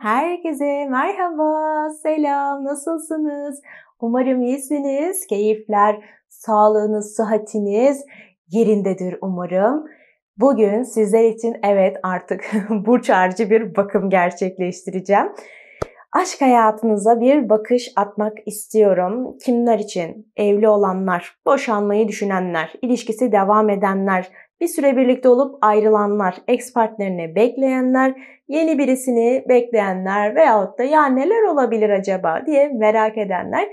Herkese merhaba, selam, nasılsınız? Umarım iyisiniz, keyifler, sağlığınız, sıhhatiniz yerindedir umarım. Bugün sizler için evet artık burç harcı bir bakım gerçekleştireceğim. Aşk hayatınıza bir bakış atmak istiyorum. Kimler için? Evli olanlar, boşanmayı düşünenler, ilişkisi devam edenler, bir süre birlikte olup ayrılanlar, ex partnerini bekleyenler, yeni birisini bekleyenler veyahut da ya neler olabilir acaba diye merak edenler.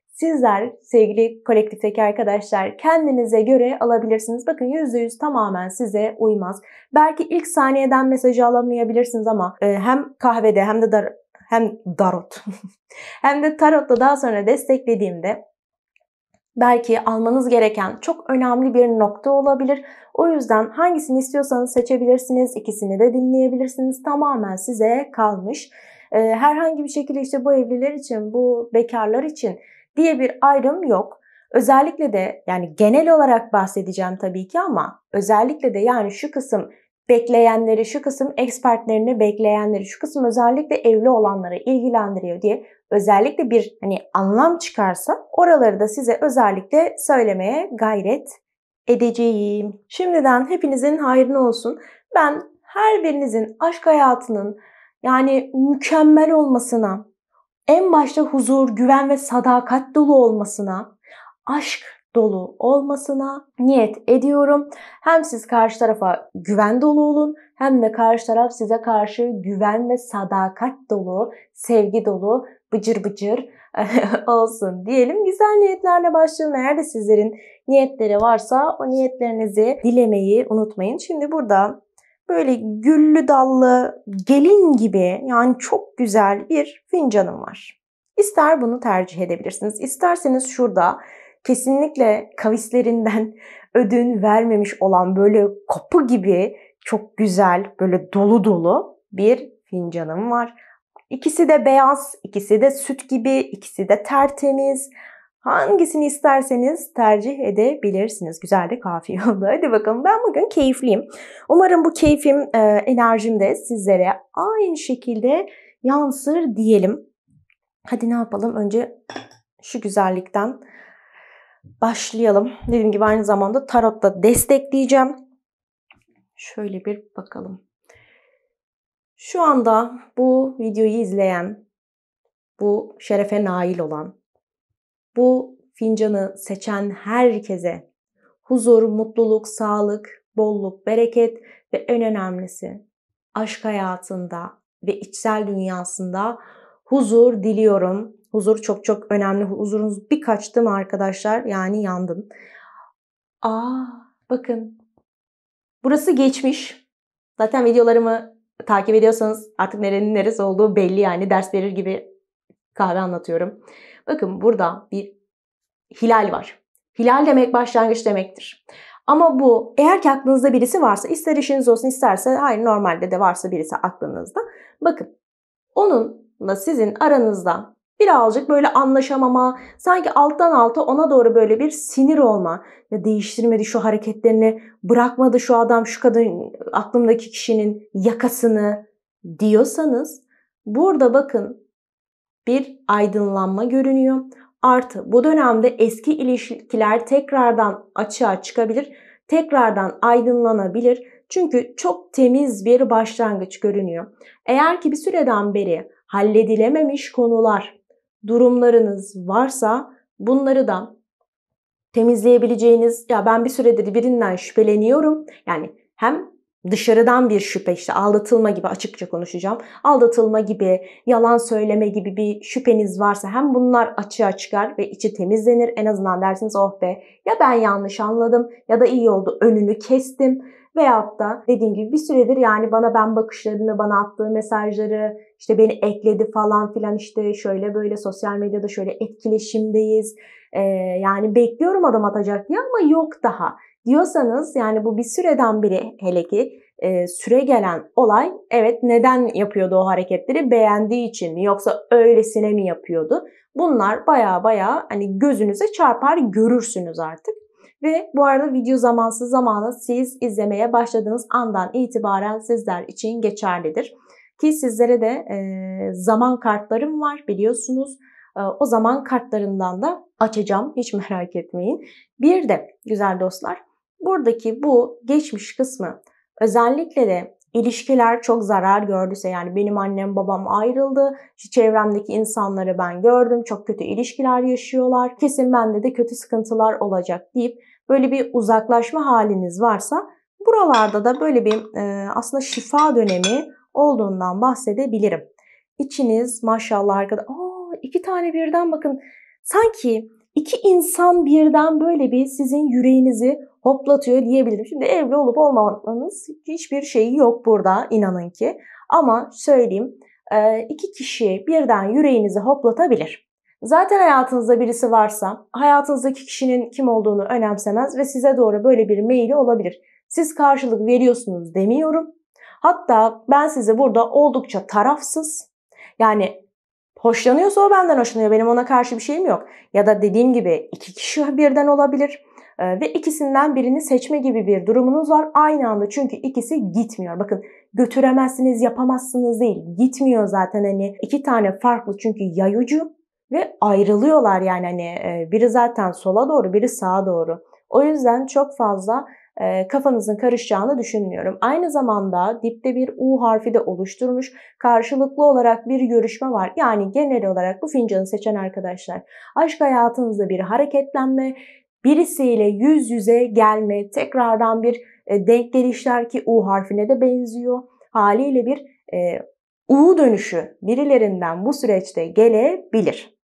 Sizler sevgili kolektifteki arkadaşlar kendinize göre alabilirsiniz. Bakın %100 tamamen size uymaz. Belki ilk saniyeden mesajı alamayabilirsiniz ama hem kahvede hem tarot hem de tarotta daha sonra desteklediğimde belki almanız gereken çok önemli bir nokta olabilir. O yüzden hangisini istiyorsanız seçebilirsiniz. İkisini de dinleyebilirsiniz. Tamamen size kalmış. Herhangi bir şekilde işte bu evliler için, bu bekarlar için diye bir ayrım yok. Özellikle de yani genel olarak bahsedeceğim tabii ki ama özellikle de yani şu kısım bekleyenleri, şu kısım ex partnerini bekleyenleri, şu kısım özellikle evli olanları ilgilendiriyor diye özellikle bir anlam çıkarsa oraları da size özellikle söylemeye gayret edeceğim. Şimdiden hepinizin hayrına olsun. Ben her birinizin aşk hayatının yani mükemmel olmasına, en başta huzur, güven ve sadakat dolu olmasına, aşk dolu olmasına niyet ediyorum. Hem siz karşı tarafa güven dolu olun hem de karşı taraf size karşı güven ve sadakat dolu, sevgi dolu, bıcır bıcır olsun diyelim. Güzel niyetlerle başlayalım. Eğer de sizlerin niyetleri varsa o niyetlerinizi dilemeyi unutmayın. Şimdi burada böyle güllü dallı gelin gibi yani çok güzel bir fincanım var. İster bunu tercih edebilirsiniz. İsterseniz şurada kesinlikle kavislerinden ödün vermemiş olan böyle kapı gibi çok güzel böyle dolu dolu bir fincanım var. İkisi de beyaz, ikisi de süt gibi, ikisi de tertemiz. Hangisini isterseniz tercih edebilirsiniz. Güzel de kafiye oldu. Hadi bakalım, ben bugün keyifliyim. Umarım bu keyfim, enerjim de sizlere aynı şekilde yansır diyelim. Hadi ne yapalım? Önce şu güzellikten başlayalım. Dediğim gibi aynı zamanda tarotta destekleyeceğim. Şöyle bir bakalım. Şu anda bu videoyu izleyen, bu şerefe nail olan, bu fincanı seçen herkese huzur, mutluluk, sağlık, bolluk, bereket ve en önemlisi aşk hayatında ve içsel dünyasında huzur diliyorum. Huzur çok çok önemli. Huzurunuz bir kaçtı mı arkadaşlar? Yani yandın. Bakın. Burası geçmiş. Zaten videolarımı takip ediyorsanız artık nerenin neresi olduğu belli yani. Ders verir gibi kahve anlatıyorum. Bakın burada bir hilal var. Hilal demek başlangıç demektir. Ama bu eğer ki aklınızda birisi varsa, ister işiniz olsun isterse hayır normalde de varsa birisi aklınızda. Bakın onunla sizin aranızda birazcık böyle anlaşamama, sanki alttan alta ona doğru böyle bir sinir olma. Ya değiştirmedi şu hareketlerini, bırakmadı şu adam, şu kadın, aklımdaki kişinin yakasını diyorsanız burada bakın bir aydınlanma görünüyor. Artı bu dönemde eski ilişkiler tekrardan açığa çıkabilir, tekrardan aydınlanabilir. Çünkü çok temiz bir başlangıç görünüyor. Eğer ki bir süreden beri halledilememiş konular, durumlarınız varsa bunları da temizleyebileceğiniz, ya ben bir süredir birinden şüpheleniyorum. Yani hem dışarıdan bir şüphe, işte aldatılma gibi, açıkça konuşacağım. Aldatılma gibi, yalan söyleme gibi bir şüpheniz varsa hem bunlar açığa çıkar ve içi temizlenir. En azından dersiniz oh be, ya ben yanlış anladım ya da iyi oldu önünü kestim. Veyahut da dediğim gibi bir süredir yani ben bakışlarını, bana attığı mesajları, işte beni ekledi falan filan, işte şöyle böyle sosyal medyada şöyle etkileşimdeyiz. Yani bekliyorum adım atacak diye ama yok daha diyorsanız, yani bu bir süreden beri, hele ki süre gelen olay, evet neden yapıyordu o hareketleri? Beğendiği için mi yoksa öylesine mi yapıyordu? Bunlar baya hani gözünüze çarpar, görürsünüz artık. Ve bu arada video zamansız zamanı siz izlemeye başladığınız andan itibaren sizler için geçerlidir. Ki sizlere de zaman kartlarım var biliyorsunuz. O zaman kartlarından da açacağım. Hiç merak etmeyin. Bir de güzel dostlar, buradaki bu geçmiş kısmı, özellikle de ilişkiler çok zarar gördüyse, yani benim annem babam ayrıldı, işte çevremdeki insanları ben gördüm, çok kötü ilişkiler yaşıyorlar, kesin bende de kötü sıkıntılar olacak deyip böyle bir uzaklaşma haliniz varsa, buralarda da böyle bir aslında şifa dönemi olduğundan bahsedebilirim. İçiniz maşallah arkada, iki tane birden, bakın sanki iki insan birden böyle bir sizin yüreğinizi hoplatıyor diyebilirim. Şimdi evli olup olmamanız hiçbir şeyi yok burada, inanın ki. Ama söyleyeyim, iki kişi birden yüreğinizi hoplatabilir. Zaten hayatınızda birisi varsa hayatınızdaki kişinin kim olduğunu önemsemez ve size doğru böyle bir meyili olabilir. Siz karşılık veriyorsunuz demiyorum. Hatta ben size burada oldukça tarafsız, yani hoşlanıyorsa o benden hoşlanıyor, benim ona karşı bir şeyim yok. Ya da dediğim gibi iki kişi birden olabilir ve ikisinden birini seçme gibi bir durumunuz var aynı anda, çünkü ikisi gitmiyor. Bakın, götüremezsiniz, yapamazsınız değil, gitmiyor zaten, hani iki tane farklı, çünkü yay ucu ve ayrılıyorlar, yani hani biri zaten sola doğru, biri sağa doğru. O yüzden çok fazla kafanızın karışacağını düşünmüyorum. Aynı zamanda dipte bir U harfi de oluşturmuş. Karşılıklı olarak bir görüşme var. Yani genel olarak bu fincanı seçen arkadaşlar, aşk hayatınızda bir hareketlenme, birisiyle yüz yüze gelme, tekrardan bir denk gelişler ki U harfine de benziyor. Haliyle bir U dönüşü birilerinden bu süreçte gelebilir.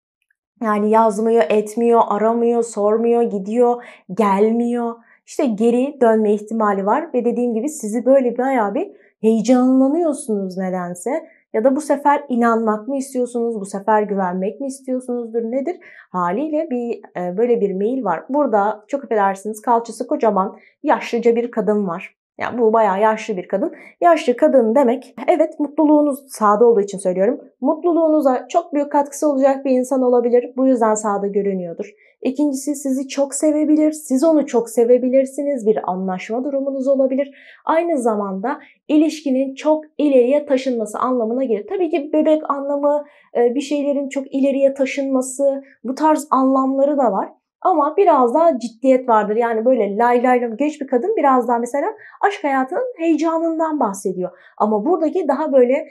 Yani yazmıyor, etmiyor, aramıyor, sormuyor, gidiyor, gelmiyor. İşte geri dönme ihtimali var ve dediğim gibi sizi böyle bayağı bir heyecanlanıyorsunuz nedense. Ya da bu sefer inanmak mı istiyorsunuz, bu sefer güvenmek mi istiyorsunuzdur, nedir? Haliyle bir böyle bir meyil var. Burada çok affedersiniz, kalçası kocaman yaşlıca bir kadın var. Yani bu bayağı yaşlı bir kadın. Yaşlı kadın demek, evet, mutluluğunuz sağda olduğu için söylüyorum. Mutluluğunuza çok büyük katkısı olacak bir insan olabilir. Bu yüzden sağda görünüyordur. İkincisi, sizi çok sevebilir. Siz onu çok sevebilirsiniz. Bir anlaşma durumunuz olabilir. Aynı zamanda ilişkinin çok ileriye taşınması anlamına gelir. Tabii ki bebek anlamı, bir şeylerin çok ileriye taşınması, bu tarz anlamları da var. Ama biraz daha ciddiyet vardır. Yani böyle lay lay lay genç bir kadın biraz daha mesela aşk hayatının heyecanından bahsediyor. Ama buradaki daha böyle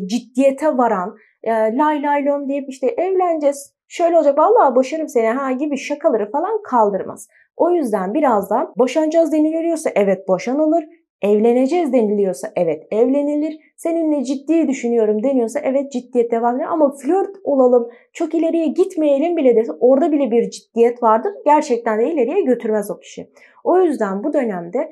ciddiyete varan, lay lay lom deyip işte evleneceğiz, şöyle olacak, vallahi boşarım seni ha gibi şakaları falan kaldırmaz. O yüzden biraz da boşanacağız deniliyorsa evet boşanılır. Evleneceğiz deniliyorsa evet evlenilir. Seninle ciddi düşünüyorum deniyorsa evet ciddiyet devam eder. Ama flört olalım, çok ileriye gitmeyelim bile dese orada bile bir ciddiyet vardır. Gerçekten de ileriye götürmez o kişi. O yüzden bu dönemde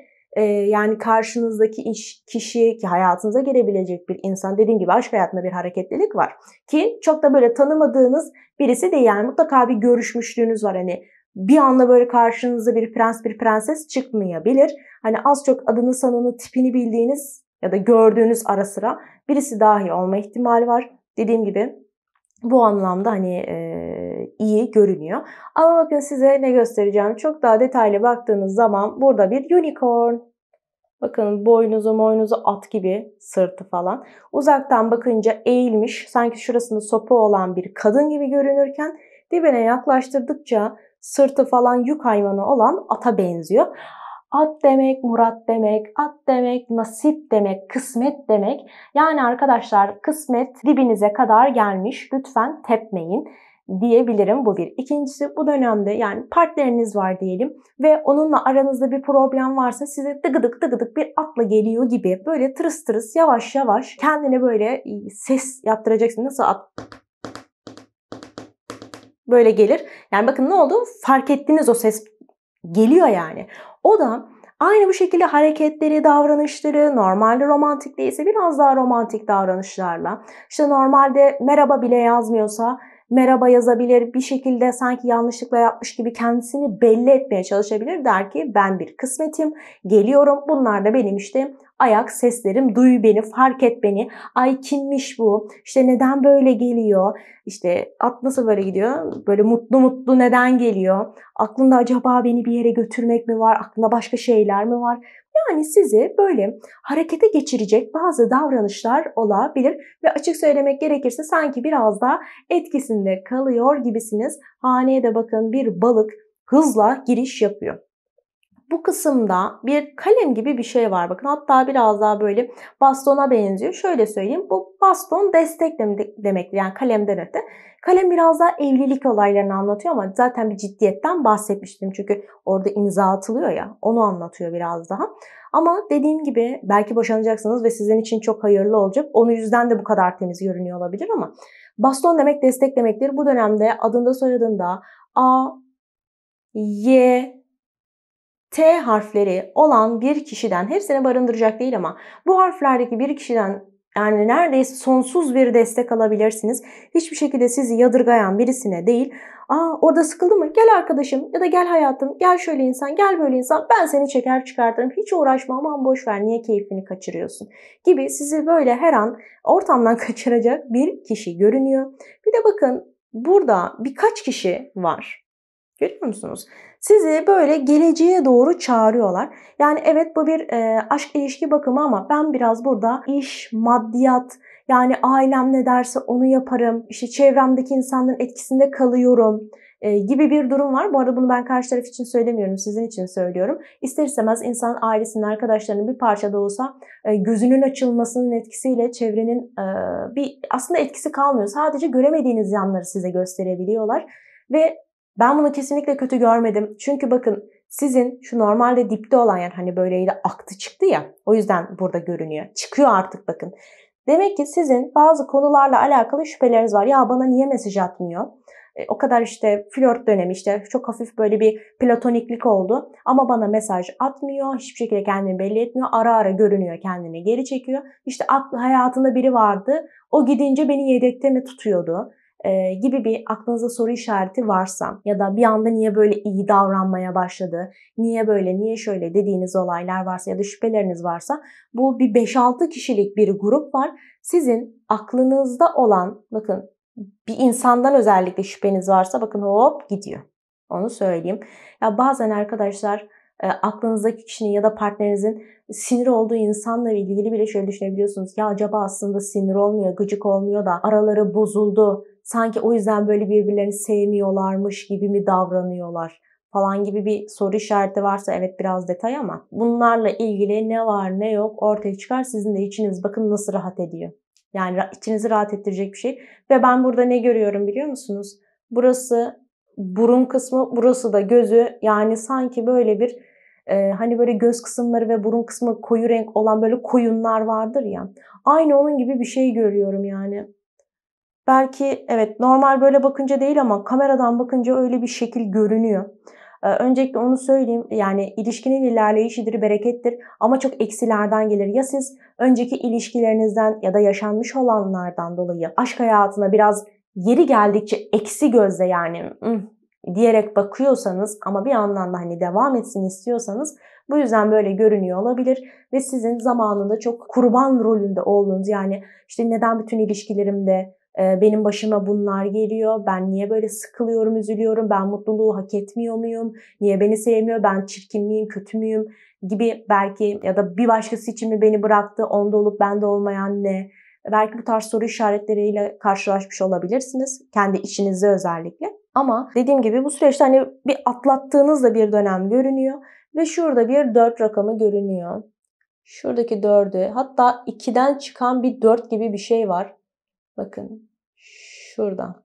yani karşınızdaki kişi, ki hayatınıza gelebilecek bir insan, dediğim gibi aşk hayatında bir hareketlilik var. Ki çok da böyle tanımadığınız birisi değil, yani mutlaka bir görüşmüşlüğünüz var. Hani bir anda böyle karşınıza bir prens bir prenses çıkmayabilir. Hani az çok adını sanını tipini bildiğiniz ya da gördüğünüz ara sıra birisi dahi olma ihtimali var. Dediğim gibi bu anlamda hani iyi görünüyor. Ama bakın size ne göstereceğim. Çok daha detaylı baktığınız zaman burada bir unicorn. Bakın boynuzu at gibi, sırtı falan. Uzaktan bakınca eğilmiş, sanki şurasında sopa olan bir kadın gibi görünürken dibine yaklaştırdıkça sırtı falan yük hayvanı olan ata benziyor. At demek, murat demek, at demek, nasip demek, kısmet demek. Yani arkadaşlar, kısmet dibinize kadar gelmiş. Lütfen tepmeyin diyebilirim, bu bir. İkincisi, bu dönemde yani partneriniz var diyelim ve onunla aranızda bir problem varsa size dıgıdık dıgıdık bir atla geliyor gibi böyle tırıs tırıs yavaş yavaş kendine böyle ses yaptıracaksın. Nasıl at? Böyle gelir. Yani bakın ne oldu? Fark ettiniz, o ses geliyor yani. O da aynı bu şekilde hareketleri, davranışları, normalde romantik değilse biraz daha romantik davranışlarla, işte normalde merhaba bile yazmıyorsa merhaba yazabilir, bir şekilde sanki yanlışlıkla yapmış gibi kendisini belli etmeye çalışabilir. Der ki ben bir kısmetim, geliyorum, bunlar da benim işte ayak seslerim, duy beni, fark et beni, ay kimmiş bu, işte neden böyle geliyor, işte at nasıl böyle gidiyor, böyle mutlu mutlu neden geliyor, aklında acaba beni bir yere götürmek mi var, aklında başka şeyler mi var? Yani sizi böyle harekete geçirecek bazı davranışlar olabilir ve açık söylemek gerekirse sanki biraz daha etkisinde kalıyor gibisiniz. Haneye de bakın, bir balık hızla giriş yapıyor. Bu kısımda bir kalem gibi bir şey var. Bakın, hatta biraz daha böyle bastona benziyor. Şöyle söyleyeyim. Bu baston destek demek, yani kalemden öte. Kalem biraz daha evlilik olaylarını anlatıyor ama zaten bir ciddiyetten bahsetmiştim. Çünkü orada imza atılıyor ya, onu anlatıyor biraz daha. Ama dediğim gibi belki boşanacaksınız ve sizin için çok hayırlı olacak. Onun yüzden de bu kadar temiz görünüyor olabilir ama baston demek destek demektir. Bu dönemde adında soyadında A, Y, T harfleri olan bir kişiden, hepsini barındıracak değil ama bu harflerdeki bir kişiden yani neredeyse sonsuz bir destek alabilirsiniz. Hiçbir şekilde sizi yadırgayan birisine değil. Orada sıkıldın mı? Gel arkadaşım, ya da gel hayatım, gel şöyle insan, gel böyle insan, ben seni çeker çıkartırım. Hiç uğraşma, aman boş ver, niye keyfini kaçırıyorsun gibi sizi böyle her an ortamdan kaçıracak bir kişi görünüyor. Bir de bakın, burada birkaç kişi var. Görüyor musunuz? Sizi böyle geleceğe doğru çağırıyorlar. Yani evet, bu bir aşk ilişki bakımı ama ben biraz burada iş, maddiyat, yani ailem ne derse onu yaparım, işte çevremdeki insanların etkisinde kalıyorum gibi bir durum var. Bu arada bunu ben karşı taraf için söylemiyorum, sizin için söylüyorum. İster istemez insan ailesinin, arkadaşlarının bir parça da olsa gözünün açılmasının etkisiyle çevrenin bir aslında etkisi kalmıyor. Sadece göremediğiniz yanları size gösterebiliyorlar ve ben bunu kesinlikle kötü görmedim. Çünkü bakın, sizin şu normalde dipte olan yer, hani böyleydi aktı çıktı ya, o yüzden burada görünüyor. Çıkıyor artık bakın. Demek ki sizin bazı konularla alakalı şüpheleriniz var. Ya bana niye mesaj atmıyor? O kadar işte flört dönemi, işte çok hafif böyle bir platoniklik oldu. Ama bana mesaj atmıyor. Hiçbir şekilde kendini belli etmiyor. Ara ara görünüyor, kendini geri çekiyor. İşte hayatında biri vardı. O gidince beni yedekte mi tutuyordu? Gibi bir aklınızda soru işareti varsa ya da bir anda niye böyle iyi davranmaya başladı, niye böyle, niye şöyle dediğiniz olaylar varsa ya da şüpheleriniz varsa, bu bir 5-6 kişilik bir grup var. Sizin aklınızda olan, bakın, bir insandan özellikle şüpheniz varsa bakın hop gidiyor. Onu söyleyeyim. Ya bazen arkadaşlar aklınızdaki kişinin ya da partnerinizin sinir olduğu insanla ilgili bile şöyle düşünebiliyorsunuz. Ya acaba aslında sinir olmuyor, gıcık olmuyor da araları bozuldu. Sanki o yüzden böyle birbirlerini sevmiyorlarmış gibi mi davranıyorlar falan gibi bir soru işareti varsa, evet biraz detay ama bunlarla ilgili ne var ne yok ortaya çıkar. Sizin de içiniz bakın nasıl rahat ediyor. Yani içinizi rahat ettirecek bir şey. Ve ben burada ne görüyorum biliyor musunuz? Burası burun kısmı, burası da gözü. Yani sanki böyle bir hani böyle göz kısımları ve burun kısmı koyu renk olan böyle koyunlar vardır ya. Aynı onun gibi bir şey görüyorum yani. Belki evet, normal böyle bakınca değil ama kameradan bakınca öyle bir şekil görünüyor. Öncelikle onu söyleyeyim, yani ilişkinin ilerleyişidir, berekettir ama çok eksilerden gelir. Ya siz önceki ilişkilerinizden ya da yaşanmış olanlardan dolayı aşk hayatına biraz yeri geldikçe eksi gözle, yani diyerek bakıyorsanız ama bir yandan da hani devam etsin istiyorsanız, bu yüzden böyle görünüyor olabilir ve sizin zamanında çok kurban rolünde olduğunuz, yani işte neden bütün ilişkilerimde benim başıma bunlar geliyor, ben niye böyle sıkılıyorum, üzülüyorum, ben mutluluğu hak etmiyor muyum, niye beni sevmiyor, ben çirkin miyim, kötü müyüm gibi, belki ya da bir başkası için mi beni bıraktı, onda olup bende olmayan ne? Belki bu tarz soru işaretleriyle karşılaşmış olabilirsiniz, kendi içinizde özellikle. Ama dediğim gibi bu süreçte hani bir atlattığınız da bir dönem görünüyor ve şurada bir 4 rakamı görünüyor. Şuradaki 4'ü, hatta 2'den çıkan bir 4 gibi bir şey var. Bakın şurada.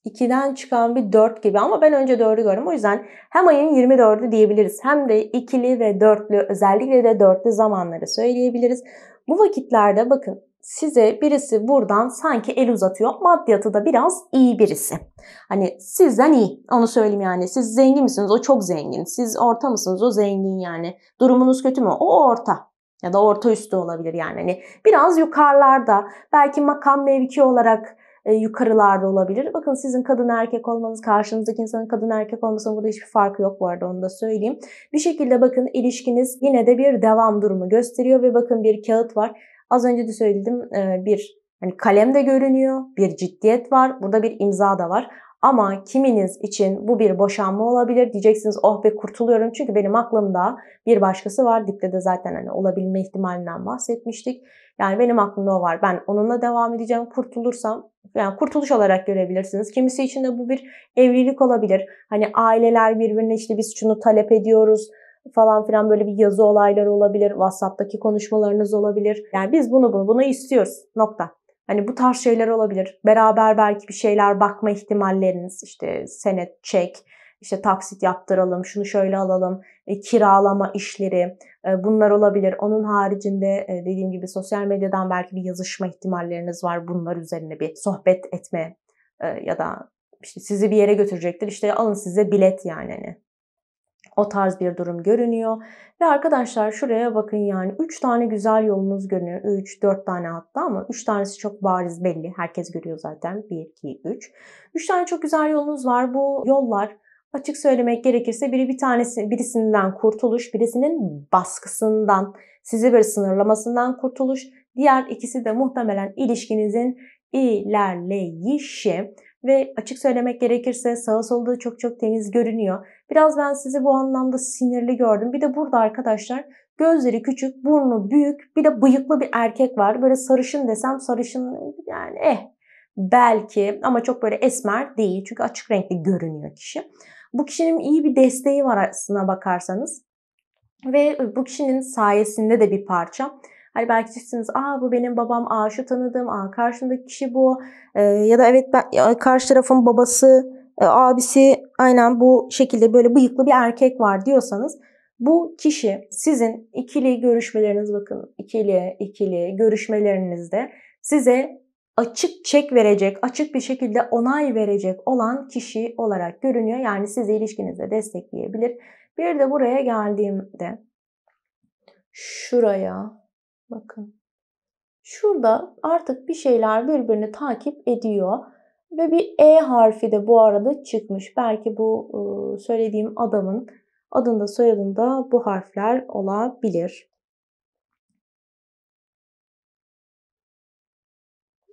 2'den çıkan bir 4 gibi ama ben önce 4'ü gördüm. O yüzden hem ayın 24'ü diyebiliriz hem de ikili ve dörtlü, özellikle de dörtlü zamanları söyleyebiliriz. Bu vakitlerde bakın, size birisi buradan sanki el uzatıyor. Maddiyatı da biraz iyi birisi. Hani sizden iyi, onu söyleyeyim yani. Siz zengin misiniz? O çok zengin. Siz orta mısınız? O zengin yani. Durumunuz kötü mü? O orta. Ya da orta üstü olabilir yani. Hani biraz yukarılarda, belki makam mevki olarak yukarılarda olabilir. Bakın, sizin kadın erkek olmanız, karşınızdaki insanın kadın erkek olmasının burada hiçbir farkı yok bu arada, onu da söyleyeyim. Bir şekilde bakın, ilişkiniz yine de bir devam durumu gösteriyor ve bakın bir kağıt var. Az önce de söyledim, bir hani kalem de görünüyor, bir ciddiyet var, burada bir imza da var. Ama kiminiz için bu bir boşanma olabilir. Diyeceksiniz oh be kurtuluyorum. Çünkü benim aklımda bir başkası var. Dipte de zaten hani olabilme ihtimalinden bahsetmiştik. Yani benim aklımda o var. Ben onunla devam edeceğim. Kurtulursam, yani kurtuluş olarak görebilirsiniz. Kimisi için de bu bir evlilik olabilir. Hani aileler birbirine işte biz şunu talep ediyoruz falan filan, böyle bir yazı olayları olabilir. WhatsApp'taki konuşmalarınız olabilir. Yani biz bunu istiyoruz. Nokta. Hani bu tarz şeyler olabilir. Beraber belki bir şeyler bakma ihtimalleriniz, işte senet, çek, işte taksit yaptıralım, şunu şöyle alalım, kiralama işleri, bunlar olabilir. Onun haricinde dediğim gibi sosyal medyadan belki bir yazışma ihtimalleriniz var. Bunlar üzerine bir sohbet etme ya da işte sizi bir yere götürecektir. İşte alın size bilet yani hani. O tarz bir durum görünüyor. Ve arkadaşlar şuraya bakın, yani 3 tane güzel yolunuz görünüyor. 3, 4 tane hatta, ama 3 tanesi çok bariz belli. Herkes görüyor zaten. 1, 2, 3. 3 tane çok güzel yolunuz var. Bu yollar, açık söylemek gerekirse, birisinden kurtuluş, birisinin baskısından, sizi bir sınırlamasından kurtuluş. Diğer ikisi de muhtemelen ilişkinizin ilerleyişi. Ve açık söylemek gerekirse sağı solu çok çok temiz görünüyor. Biraz ben sizi bu anlamda sinirli gördüm. Bir de burada arkadaşlar gözleri küçük, burnu büyük, bir de bıyıklı bir erkek var. Böyle sarışın desem sarışın yani belki, ama çok böyle esmer değil. Çünkü açık renkli görünüyor kişi. Bu kişinin iyi bir desteği var aslına bakarsanız. Ve bu kişinin sayesinde de bir parça. Hani belki diyeceksiniz bu benim babam, şu tanıdığım, karşımdaki kişi bu. Ya da evet karşı tarafın babası, abisi aynen bu şekilde böyle bıyıklı bir erkek var diyorsanız, bu kişi sizin ikili görüşmeleriniz, bakın ikili görüşmelerinizde size açık çek verecek, açık bir şekilde onay verecek olan kişi olarak görünüyor. Yani sizi ilişkinizde destekleyebilir. Bir de buraya geldiğimde şuraya bakın. Şurada artık bir şeyler birbirini takip ediyor. Ve bir E harfi de bu arada çıkmış. Belki bu söylediğim adamın adında soyadında bu harfler olabilir.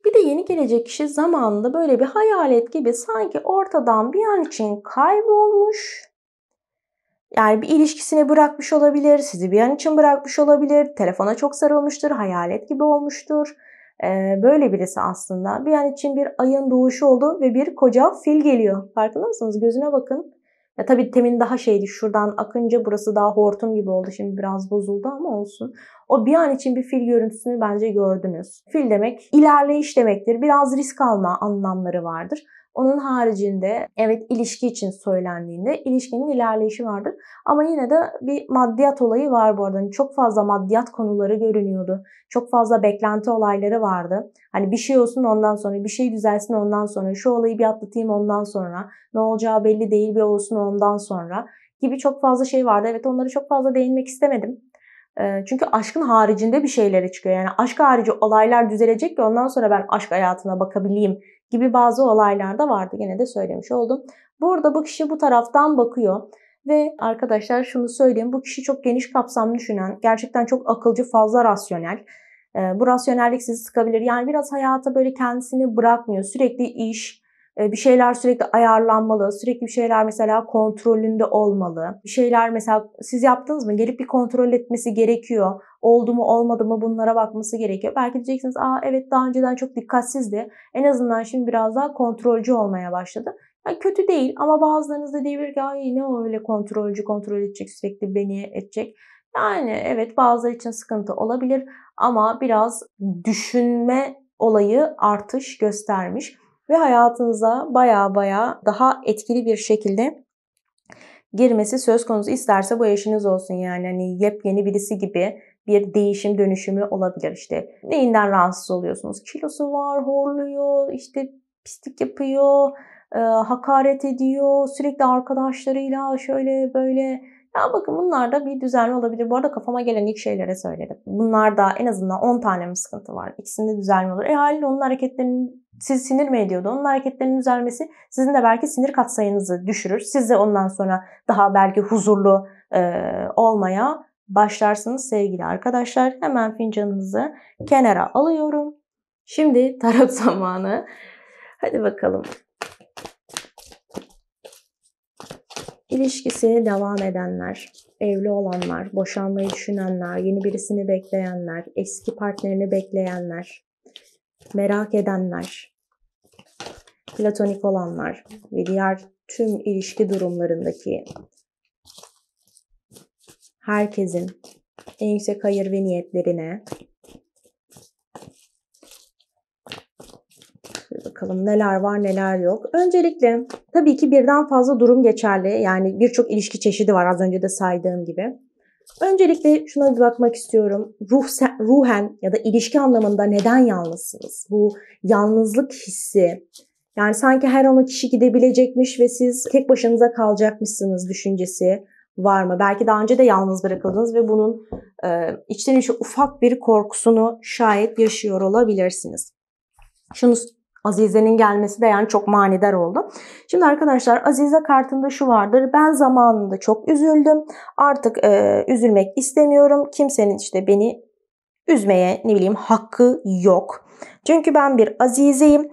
Bir de yeni gelecek kişi zamanında böyle bir hayalet gibi sanki ortadan bir an için kaybolmuş. Yani bir ilişkisini bırakmış olabilir, sizi bir an için bırakmış olabilir, telefona çok sarılmıştır, hayalet gibi olmuştur. Böyle birisi aslında. Bir an için bir ayın doğuşu oldu ve bir koca fil geliyor. Farkında mısınız? Gözüne bakın. Ya tabii temin daha şeydi, şuradan akınca burası daha hortum gibi oldu. Şimdi biraz bozuldu ama olsun. O bir an için bir fil görüntüsünü bence gördünüz. Fil demek ilerleyiş demektir. Biraz risk alma anlamları vardır. Onun haricinde evet, ilişki için söylendiğinde ilişkinin ilerleyişi vardır. Ama yine de bir maddiyat olayı var bu arada. Hani çok fazla maddiyat konuları görünüyordu. Çok fazla beklenti olayları vardı. Hani bir şey olsun ondan sonra, bir şey düzelsin ondan sonra, şu olayı bir atlatayım ondan sonra, ne olacağı belli değil bir olsun ondan sonra gibi çok fazla şey vardı. Evet, onları çok fazla değinmek istemedim. Çünkü aşkın haricinde bir şeylere çıkıyor. Yani aşk harici olaylar düzelecek ki ondan sonra ben aşk hayatına bakabileyim gibi bazı olaylar da vardı. Gene de söylemiş oldum. Burada bu kişi bu taraftan bakıyor. Ve arkadaşlar şunu söyleyeyim. Bu kişi çok geniş kapsamlı düşünen, gerçekten çok akılcı, fazla rasyonel. Bu rasyonellik sizi sıkabilir. Yani biraz hayata böyle kendisini bırakmıyor. Sürekli iş, bir şeyler sürekli ayarlanmalı. Sürekli bir şeyler mesela kontrolünde olmalı. Bir şeyler mesela siz yaptınız mı? Gelip bir kontrol etmesi gerekiyor. Oldu mu olmadı mı bunlara bakması gerekiyor. Belki diyeceksiniz evet daha önceden çok dikkatsizdi. En azından şimdi biraz daha kontrolcü olmaya başladı. Yani kötü değil ama bazılarınız da diyebilir ki ay ne o öyle kontrolcü, kontrol edecek, sürekli beni edecek. Yani evet, bazıları için sıkıntı olabilir ama biraz düşünme olayı artış göstermiş. Ve hayatınıza baya daha etkili bir şekilde girmesi söz konusu. İsterse bu eşiniz olsun, yani hani yepyeni birisi gibi bir değişim dönüşümü olabilir. İşte neyinden rahatsız oluyorsunuz? Kilosu var, horluyor, işte pislik yapıyor, hakaret ediyor, sürekli arkadaşlarıyla şöyle böyle. Ya bakın, bunlar da bir düzenli olabilir. Bu arada kafama gelen ilk şeylere söyledim. Bunlar da en azından 10 tane mi sıkıntı var? İkisinde düzenli olur. Haliyle onun hareketlerinin sizi sinir mi ediyordu? Onun hareketlerinin düzelmesi sizin de belki sinir katsayınızı düşürür. Siz de ondan sonra daha belki huzurlu olmaya başlarsınız sevgili arkadaşlar. Hemen fincanınızı kenara alıyorum. Şimdi tarot zamanı. Hadi bakalım. İlişkisi devam edenler, evli olanlar, boşanmayı düşünenler, yeni birisini bekleyenler, eski partnerini bekleyenler, merak edenler, platonik olanlar ve diğer tüm ilişki durumlarındaki herkesin en yüksek hayır ve niyetlerine bakalım neler var neler yok. Öncelikle tabii ki birden fazla durum geçerli. Yani birçok ilişki çeşidi var az önce de saydığım gibi. Öncelikle şuna bir bakmak istiyorum. Ruhen ya da ilişki anlamında neden yalnızsınız? Bu yalnızlık hissi, yani sanki her an o kişi gidebilecekmiş ve siz tek başınıza kalacakmışsınız düşüncesi var mı? Belki daha önce de yalnız bırakıldınız ve bunun içten içe ufak bir korkusunu şayet yaşıyor olabilirsiniz. Şunu Azize'nin gelmesi de yani çok manidar oldu. Şimdi arkadaşlar Azize kartında şu vardır. Ben zamanında çok üzüldüm. Artık üzülmek istemiyorum. Kimsenin işte beni üzmeye hakkı yok. Çünkü ben bir Azize'yim.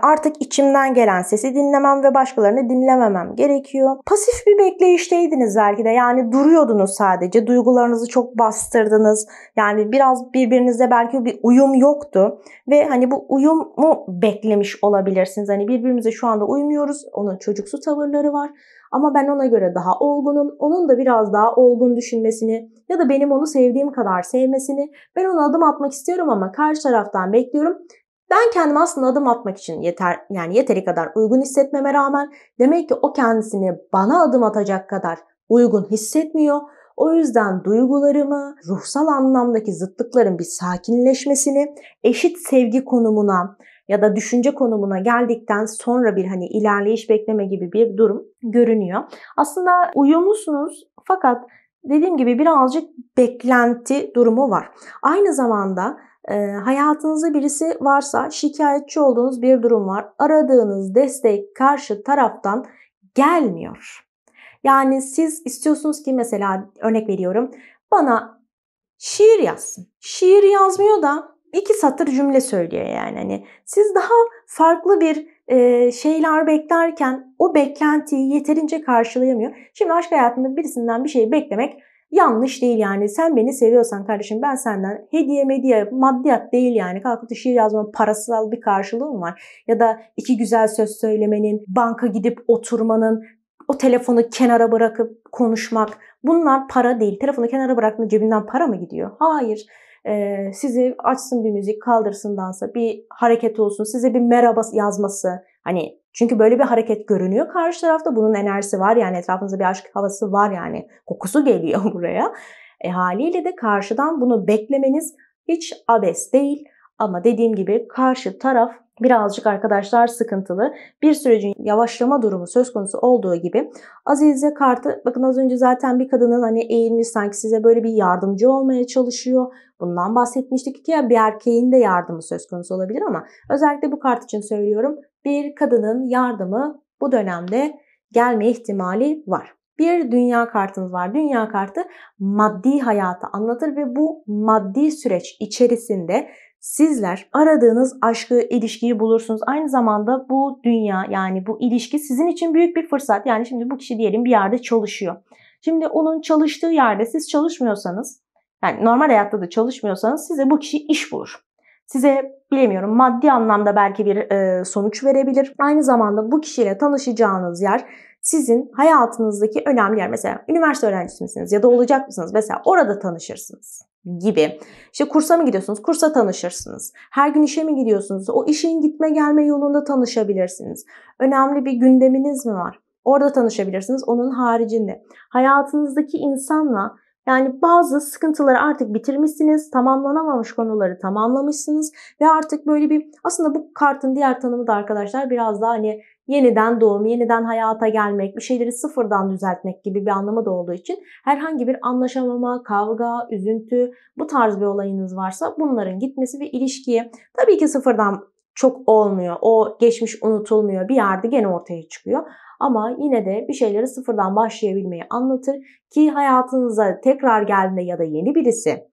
Artık içimden gelen sesi dinlemem ve başkalarını dinlememem gerekiyor. Pasif bir bekleyişteydiniz belki de. Yani duruyordunuz sadece. Duygularınızı çok bastırdınız. Yani biraz birbirinizle belki bir uyum yoktu. Ve hani bu uyumu beklemiş olabilirsiniz. Hani birbirimize şu anda uymuyoruz. Onun çocuksu tavırları var. Ama ben ona göre daha olgunum. Onun da biraz daha olgun düşünmesini ya da benim onu sevdiğim kadar sevmesini, ben ona adım atmak istiyorum ama karşı taraftan bekliyorum. Ben kendime aslında adım atmak için yeteri kadar uygun hissetmeme rağmen demek ki o kendisini bana adım atacak kadar uygun hissetmiyor. O yüzden duygularımı, ruhsal anlamdaki zıtlıkların bir sakinleşmesini, eşit sevgi konumuna ya da düşünce konumuna geldikten sonra bir ilerleyiş bekleme gibi bir durum görünüyor. Aslında uyumlusunuz fakat dediğim gibi birazcık beklenti durumu var. Aynı zamanda hayatınızda birisi varsa şikayetçi olduğunuz bir durum var. Aradığınız destek karşı taraftan gelmiyor. Yani siz istiyorsunuz ki mesela örnek veriyorum bana şiir yazsın. Şiir yazmıyor da 2 satır cümle söylüyor yani. Siz daha farklı bir şeyler beklerken o beklentiyi yeterince karşılayamıyor. Şimdi aşk hayatında birisinden bir şey beklemek yanlış değil yani. Sen beni seviyorsan kardeşim ben senden hediye, maddiyat değil yani. Kalkıp da şiir yazmanın parasal bir karşılığı mı var? Ya da 2 güzel söz söylemenin, banka gidip oturmanın, o telefonu kenara bırakıp konuşmak. Bunlar para değil. Telefonu kenara bıraktığında cebinden para mı gidiyor? Hayır. Sizi açsın bir müzik, kaldırsın dansa, bir hareket olsun, size bir merhaba yazması. Çünkü böyle bir hareket görünüyor. Karşı tarafta bunun enerjisi var yani etrafınızda bir aşk havası var yani. Kokusu geliyor buraya. Haliyle de karşıdan bunu beklemeniz hiç abes değil. Ama dediğim gibi karşı taraf birazcık arkadaşlar sıkıntılı. Bir sürecin yavaşlama durumu söz konusu olduğu gibi Azize kartı bakın az önce zaten bir kadının eğilmiş sanki size böyle bir yardımcı olmaya çalışıyor. Bundan bahsetmiştik ki ya bir erkeğin de yardımı söz konusu olabilir ama özellikle bu kart için söylüyorum. Bir kadının yardımı bu dönemde gelme ihtimali var. Bir dünya kartınız var. Dünya kartı maddi hayatı anlatır ve bu maddi süreç içerisinde sizler aradığınız aşkı, ilişkiyi bulursunuz. Aynı zamanda bu dünya yani bu ilişki sizin için büyük bir fırsat. Yani şimdi bu kişi diyelim bir yerde çalışıyor. Şimdi onun çalıştığı yerde siz çalışmıyorsanız, yani normal hayatta da çalışmıyorsanız size bu kişi iş bulur. Size maddi anlamda belki bir sonuç verebilir. Aynı zamanda bu kişiyle tanışacağınız yer sizin hayatınızdaki önemli yer. Mesela üniversite öğrencisi misiniz ya da olacak mısınız? Mesela orada tanışırsınız gibi. İşte kursa mı gidiyorsunuz? Kursa tanışırsınız. Her gün işe mi gidiyorsunuz? O işin gitme gelme yolunda tanışabilirsiniz. Önemli bir gündeminiz mi var? Orada tanışabilirsiniz. Onun haricinde hayatınızdaki insanla yani bazı sıkıntıları artık bitirmişsiniz, tamamlanamamış konuları tamamlamışsınız ve artık böyle bir aslında bu kartın diğer tanımı da arkadaşlar biraz daha yeniden doğum, yeniden hayata gelmek, bir şeyleri sıfırdan düzeltmek gibi bir anlamı da olduğu için herhangi bir anlaşamama, kavga, üzüntü bu tarz bir olayınız varsa bunların gitmesi ve ilişkiye tabii ki sıfırdan çok olmuyor. O geçmiş unutulmuyor. Bir yerde gene ortaya çıkıyor. Ama yine de bir şeyleri sıfırdan başlayabilmeyi anlatır ki hayatınıza tekrar geldiğinde ya da yeni birisi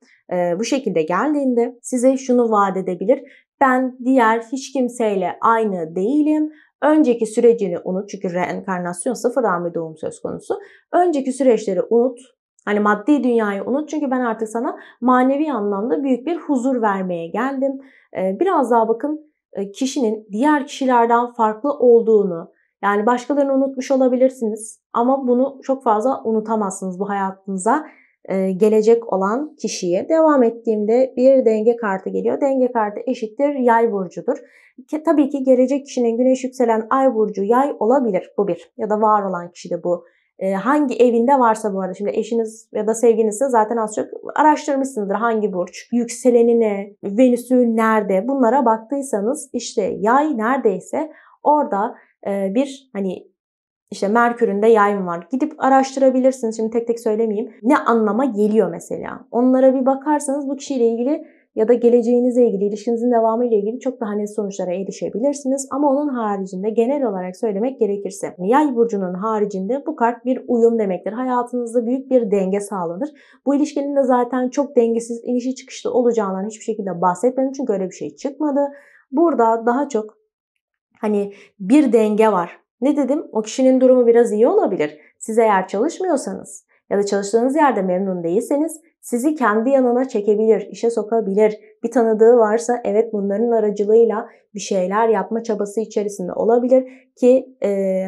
bu şekilde geldiğinde size şunu vaat edebilir. Ben diğer hiç kimseyle aynı değilim. Önceki sürecini unut. Çünkü reenkarnasyon, sıfırdan bir doğum söz konusu. Önceki süreçleri unut. Hani maddi dünyayı unut. Çünkü ben artık sana manevi anlamda büyük bir huzur vermeye geldim. Biraz daha bakın, kişinin diğer kişilerden farklı olduğunu, yani başkalarını unutmuş olabilirsiniz ama bunu çok fazla unutamazsınız bu hayatınıza gelecek olan kişiye. Devam ettiğimde bir denge kartı geliyor. Denge kartı eşittir yay burcudur. Tabii ki gelecek kişinin güneş yükselen ay burcu yay olabilir. Bu bir. Ya da var olan kişi de bu. Hangi evinde varsa bu arada. Şimdi eşiniz ya da sevginizse zaten az çok araştırmışsınızdır. Hangi burç, yükseleni ne, venüsü nerede, bunlara baktıysanız işte yay neredeyse orada bir hani işte Merkür'ün de yay mı var? Gidip araştırabilirsiniz. Şimdi tek tek söylemeyeyim. Ne anlama geliyor mesela? Onlara bir bakarsanız bu kişiyle ilgili ya da geleceğinizle ilgili, ilişkinizin devamı ile ilgili çok daha net sonuçlara erişebilirsiniz. Ama onun haricinde genel olarak söylemek gerekirse yay burcunun haricinde bu kart bir uyum demektir. Hayatınızda büyük bir denge sağlanır. Bu ilişkinin de zaten çok dengesiz, inişi çıkışlı olacağından hiçbir şekilde bahsetmedim. Çünkü öyle bir şey çıkmadı. Burada daha çok hani bir denge var. Ne dedim? O kişinin durumu biraz iyi olabilir. Siz eğer çalışmıyorsanız ya da çalıştığınız yerde memnun değilseniz sizi kendi yanına çekebilir, işe sokabilir. Bir tanıdığı varsa evet bunların aracılığıyla bir şeyler yapma çabası içerisinde olabilir ki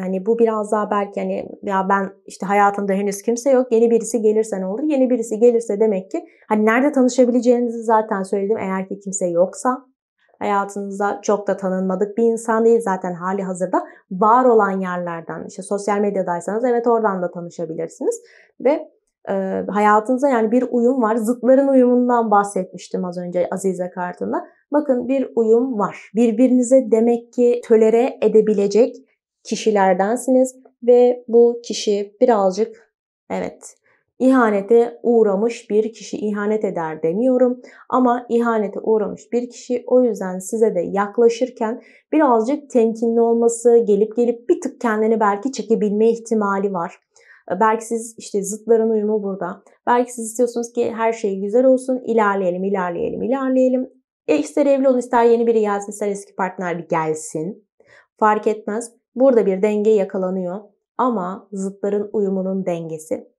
hani bu biraz daha belki hani ya ben işte hayatımda henüz kimse yok, yeni birisi gelirse ne olur? Yeni birisi gelirse demek ki hani nerede tanışabileceğinizi zaten söyledim, eğer ki kimse yoksa. Hayatınızda çok da tanınmadık bir insan değil zaten, hali hazırda var olan yerlerden, işte sosyal medyadaysanız evet oradan da tanışabilirsiniz ve hayatınızda yani bir uyum var. Zıtların uyumundan bahsetmiştim az önce Azize kartında. Bakın bir uyum var. Birbirinize demek ki tolere edebilecek kişilerdensiniz ve bu kişi birazcık evet İhanete uğramış bir kişi, ihanet eder demiyorum ama ihanete uğramış bir kişi, o yüzden size de yaklaşırken birazcık temkinli olması, gelip bir tık kendini belki çekebilme ihtimali var. Belki siz işte zıtların uyumu burada. Belki siz istiyorsunuz ki her şey güzel olsun, ilerleyelim. İster evli olun, ister yeni biri gelsin, ister eski partner bir gelsin. Fark etmez. Burada bir denge yakalanıyor ama zıtların uyumunun dengesi.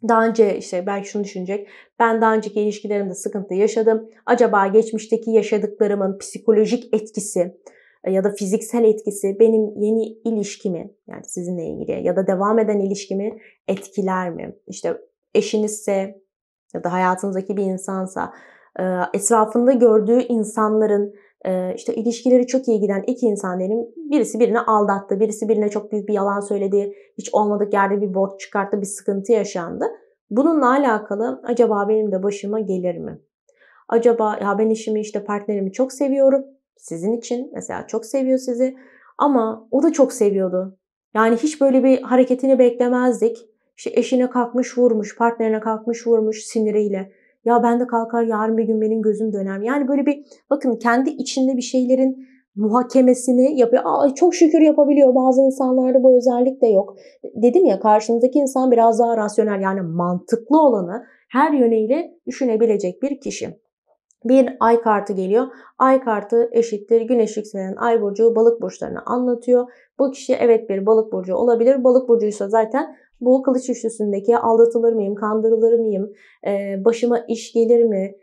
Daha önce işte belki şunu düşünecek. Ben daha önceki ilişkilerimde sıkıntı yaşadım. Acaba geçmişteki yaşadıklarımın psikolojik etkisi ya da fiziksel etkisi benim yeni ilişkimi, yani sizinle ilgili ya da devam eden ilişkimi etkiler mi? İşte eşinizse ya da hayatınızdaki bir insansa etrafında gördüğü insanların işte ilişkileri çok iyi giden iki insan diyelim. Birisi birini aldattı, birisi birine çok büyük bir yalan söyledi, hiç olmadık yerde bir borç çıkarttı, bir sıkıntı yaşandı. Bununla alakalı acaba benim de başıma gelir mi? Acaba ya ben eşimi, işte partnerimi çok seviyorum. Sizin için mesela çok seviyor sizi ama o da çok seviyordu. Yani hiç böyle bir hareketini beklemezdik. İşte eşine kalkmış vurmuş, partnerine kalkmış vurmuş siniriyle. Ya ben de kalkar yarın bir gün benim gözüm döner. Yani böyle bir bakın kendi içinde bir şeylerin muhakemesini yapıyor. Çok şükür yapabiliyor. Bazı insanlarda bu özellik de yok. Dedim ya, karşınızdaki insan biraz daha rasyonel, yani mantıklı olanı her yönüyle düşünebilecek bir kişi. Bir ay kartı geliyor. Ay kartı eşittir güneş yükselen ay burcu balık burçlarını anlatıyor. Bu kişi evet bir balık burcu olabilir. Balık burcuysa zaten bu kılıç üçlüsündeki aldatılır mıyım, kandırılır mıyım, başıma iş gelir mi,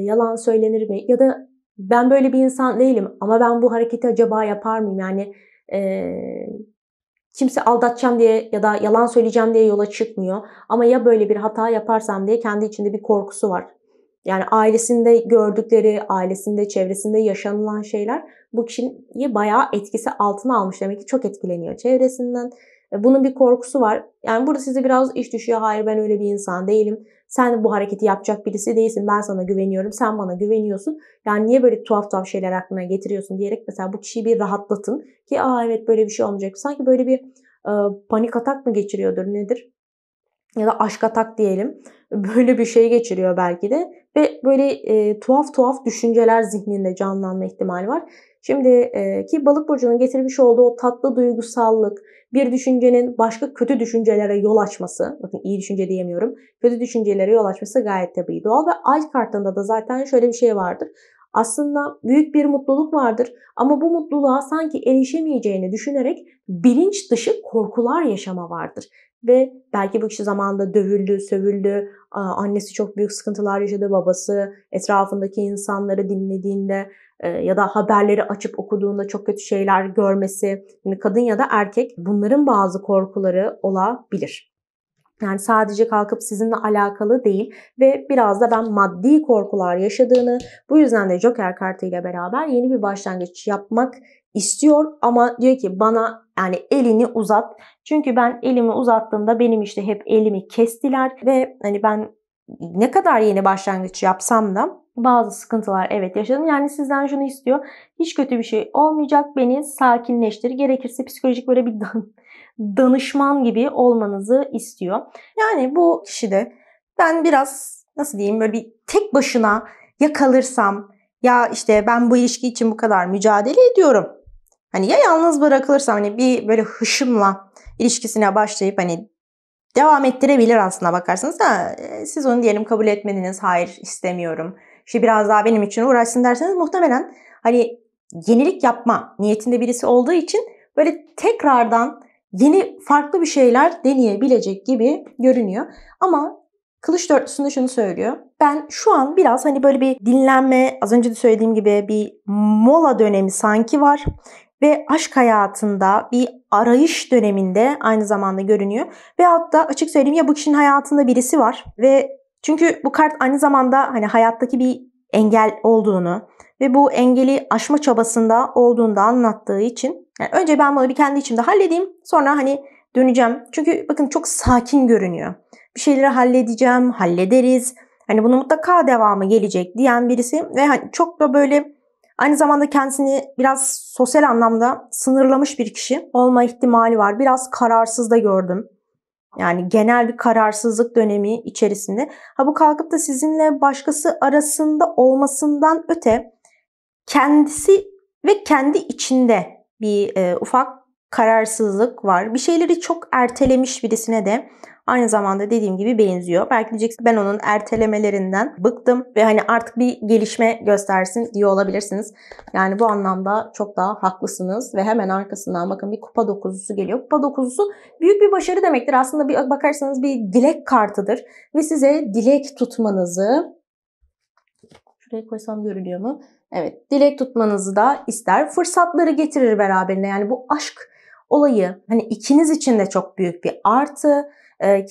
yalan söylenir mi ya da ben böyle bir insan değilim ama ben bu hareketi acaba yapar mıyım? Yani kimse aldatacağım diye ya da yalan söyleyeceğim diye yola çıkmıyor. Ama ya böyle bir hata yaparsam diye kendi içinde bir korkusu var. Yani ailesinde gördükleri, ailesinde, çevresinde yaşanılan şeyler bu kişiyi bayağı etkisi altına almış. Demek ki çok etkileniyor çevresinden. Bunun bir korkusu var. Yani burada size biraz iş düşüyor. Hayır, ben öyle bir insan değilim. Sen bu hareketi yapacak birisi değilsin. Ben sana güveniyorum. Sen bana güveniyorsun. Yani niye böyle tuhaf şeyler aklına getiriyorsun diyerek mesela bu kişiyi bir rahatlatın. Ki evet böyle bir şey olmayacak. Sanki böyle bir panik atak mı geçiriyordur nedir? Ya da aşk atak diyelim. Böyle bir şey geçiriyor belki de. Ve böyle tuhaf düşünceler zihninde canlanma ihtimali var. Şimdi ki balık burcunun getirmiş olduğu o tatlı duygusallık, bir düşüncenin başka kötü düşüncelere yol açması, bakın iyi düşünce diyemiyorum, kötü düşüncelere yol açması gayet tabii doğal ve ay kartında da zaten şöyle bir şey vardır. Aslında büyük bir mutluluk vardır ama bu mutluluğa sanki erişemeyeceğini düşünerek bilinç dışı korkular yaşama vardır. Ve belki bu kişi zamanında dövüldü, sövüldü, annesi çok büyük sıkıntılar yaşadı, babası etrafındaki insanları dinlediğinde ya da haberleri açıp okuduğunda çok kötü şeyler görmesi, yani kadın ya da erkek, bunların bazı korkuları olabilir. Yani sadece kalkıp sizinle alakalı değil ve biraz da ben maddi korkular yaşadığını, bu yüzden de Joker kartıyla beraber yeni bir başlangıç yapmak istiyor ama diyor ki bana yani elini uzat. Çünkü ben elimi uzattığımda benim işte hep elimi kestiler ve hani ben ne kadar yeni başlangıç yapsam da bazı sıkıntılar evet yaşadım. Yani sizden şunu istiyor. Hiç kötü bir şey olmayacak. Beni sakinleştir. Gerekirse psikolojik böyle bir danışman gibi olmanızı istiyor. Yani bu kişi de ben biraz nasıl diyeyim böyle bir tek başına ya kalırsam ya işte ben bu ilişki için bu kadar mücadele ediyorum. Hani ya yalnız bırakılırsam hani bir böyle hışımla ilişkisine başlayıp hani devam ettirebilir aslına bakarsanız da siz onu diyelim kabul etmediniz. Hayır istemiyorum. İşte biraz daha benim için uğraşsın derseniz muhtemelen hani yenilik yapma niyetinde birisi olduğu için böyle tekrardan yeni farklı bir şeyler deneyebilecek gibi görünüyor. Ama Kılıç Dörtlüsü'nde şunu söylüyor. Ben şu an biraz hani böyle bir dinlenme, az önce de söylediğim gibi bir mola dönemi sanki var. Ve aşk hayatında bir arayış döneminde aynı zamanda görünüyor. Veyahut da açık söyleyeyim ya bu kişinin hayatında birisi var. Ve çünkü bu kart aynı zamanda hani hayattaki bir engel olduğunu ve bu engeli aşma çabasında olduğunu da anlattığı için yani önce ben bunu bir kendi içimde halledeyim. Sonra hani döneceğim. Çünkü bakın çok sakin görünüyor. Bir şeyleri halledeceğim, hallederiz. Hani bunun mutlaka devamı gelecek diyen birisi ve hani çok da böyle aynı zamanda kendisini biraz sosyal anlamda sınırlamış bir kişi olma ihtimali var. Biraz kararsız da gördüm. Yani genel bir kararsızlık dönemi içerisinde. Ha bu kalkıp da sizinle başkası arasında olmasından öte kendisi ve kendi içinde bir ufak kararsızlık var. Bir şeyleri çok ertelemiş birisine de aynı zamanda dediğim gibi benziyor. Belki diyeceksiniz ben onun ertelemelerinden bıktım ve hani artık bir gelişme göstersin diyor olabilirsiniz. Yani bu anlamda çok daha haklısınız ve hemen arkasından bakın bir kupa dokuzusu geliyor. Kupa dokuzusu büyük bir başarı demektir. Aslında bir bakarsanız bir dilek kartıdır ve size dilek tutmanızı, şuraya koysam görülüyor mu? Evet, dilek tutmanızı da ister. Fırsatları getirir beraberinde. Yani bu aşk olayı hani ikiniz için de çok büyük bir artı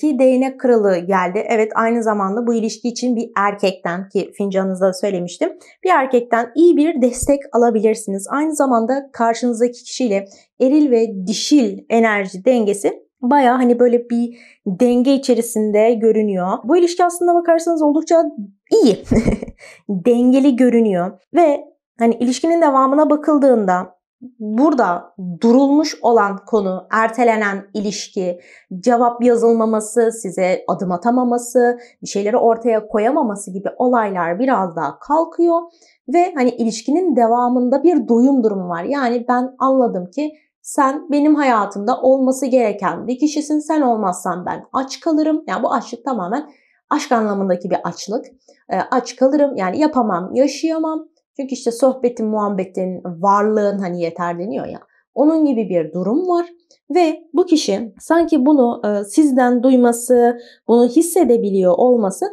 ki değnek kralı geldi. Evet aynı zamanda bu ilişki için bir erkekten ki fincanınızda da söylemiştim. Bir erkekten iyi bir destek alabilirsiniz. Aynı zamanda karşınızdaki kişiyle eril ve dişil enerji dengesi baya hani böyle bir denge içerisinde görünüyor. Bu ilişki aslında bakarsanız oldukça iyi. Dengeli görünüyor ve hani ilişkinin devamına bakıldığında burada durulmuş olan konu, ertelenen ilişki, cevap yazılmaması, size adım atamaması, bir şeyleri ortaya koyamaması gibi olaylar biraz daha kalkıyor ve hani ilişkinin devamında bir doyum durumu var. Yani ben anladım ki sen benim hayatımda olması gereken bir kişisin. Sen olmazsan ben aç kalırım. Yani bu açlık tamamen aşk anlamındaki bir açlık. Aç kalırım yani yapamam, yaşayamam. Çünkü işte sohbetin, muhabbetin, varlığın hani yeter deniyor ya. Onun gibi bir durum var. Ve bu kişi sanki bunu sizden duyması, bunu hissedebiliyor olması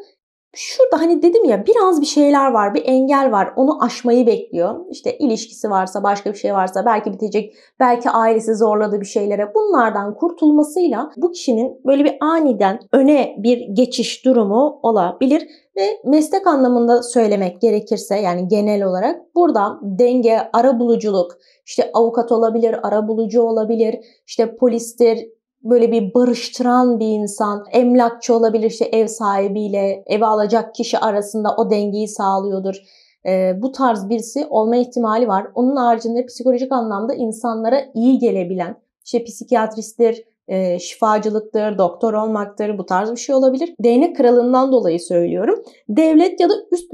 şurada hani dedim ya biraz bir şeyler var, bir engel var. Onu aşmayı bekliyor. İşte ilişkisi varsa, başka bir şey varsa belki bitecek, belki ailesi zorladı bir şeylere. Bunlardan kurtulmasıyla bu kişinin böyle bir aniden öne bir geçiş durumu olabilir. Ve meslek anlamında söylemek gerekirse yani genel olarak burada denge, arabuluculuk, işte avukat olabilir, arabulucu olabilir, işte polistir, böyle bir barıştıran bir insan, emlakçı olabilir işte ev sahibiyle evi alacak kişi arasında o dengeyi sağlıyordur. Bu tarz birisi olma ihtimali var. Onun haricinde psikolojik anlamda insanlara iyi gelebilen, işte psikiyatristtir, şifacılıktır, doktor olmaktır, bu tarz bir şey olabilir. Değnek kralından dolayı söylüyorum. Devlet ya da üst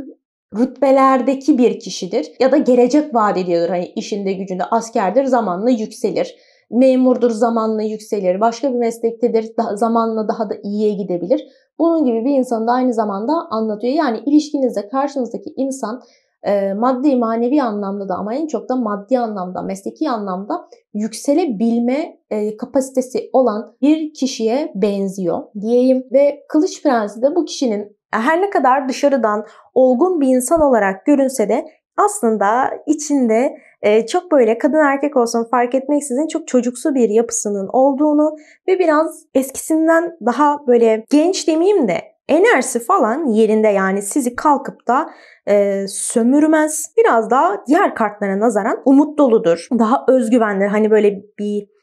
rütbelerdeki bir kişidir ya da gelecek vaat ediyordur. Hani işinde gücünde askerdir, zamanla yükselir. Memurdur, zamanla yükselir. Başka bir meslektedir, zamanla daha da iyiye gidebilir. Bunun gibi bir insanı da aynı zamanda anlatıyor. Yani ilişkinizde karşınızdaki insan maddi manevi anlamda da ama en çok da maddi anlamda, mesleki anlamda yükselebilme kapasitesi olan bir kişiye benziyor diyeyim. Ve Kılıç Prensi de bu kişinin her ne kadar dışarıdan olgun bir insan olarak görünse de aslında içinde çok böyle kadın erkek olsun fark etmeksizin çok çocuksu bir yapısının olduğunu ve biraz eskisinden daha böyle genç demeyeyim de enerjisi falan yerinde, yani sizi kalkıp da sömürmez. Biraz daha diğer kartlara nazaran umut doludur. Daha özgüvenli. Hani böyle bir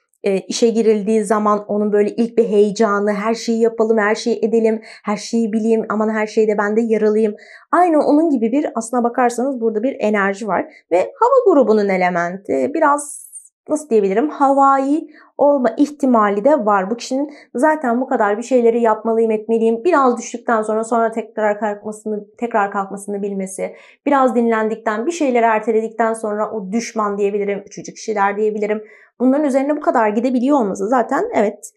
işe girildiği zaman onun böyle ilk bir heyecanı, her şeyi yapalım, her şeyi edelim, her şeyi bileyim, aman her şeyde ben de yaralıyım. Aynı onun gibi bir, aslına bakarsanız burada bir enerji var. Ve hava grubunun elementi biraz, nasıl diyebilirim, havai olma ihtimali de var. Bu kişinin zaten bu kadar bir şeyleri yapmalıyım, etmeliyim, biraz düştükten sonra tekrar kalkmasını bilmesi, biraz dinlendikten, bir şeyleri erteledikten sonra o düşman diyebilirim, üçüncü kişiler diyebilirim. Bunların üzerine bu kadar gidebiliyor olması zaten evet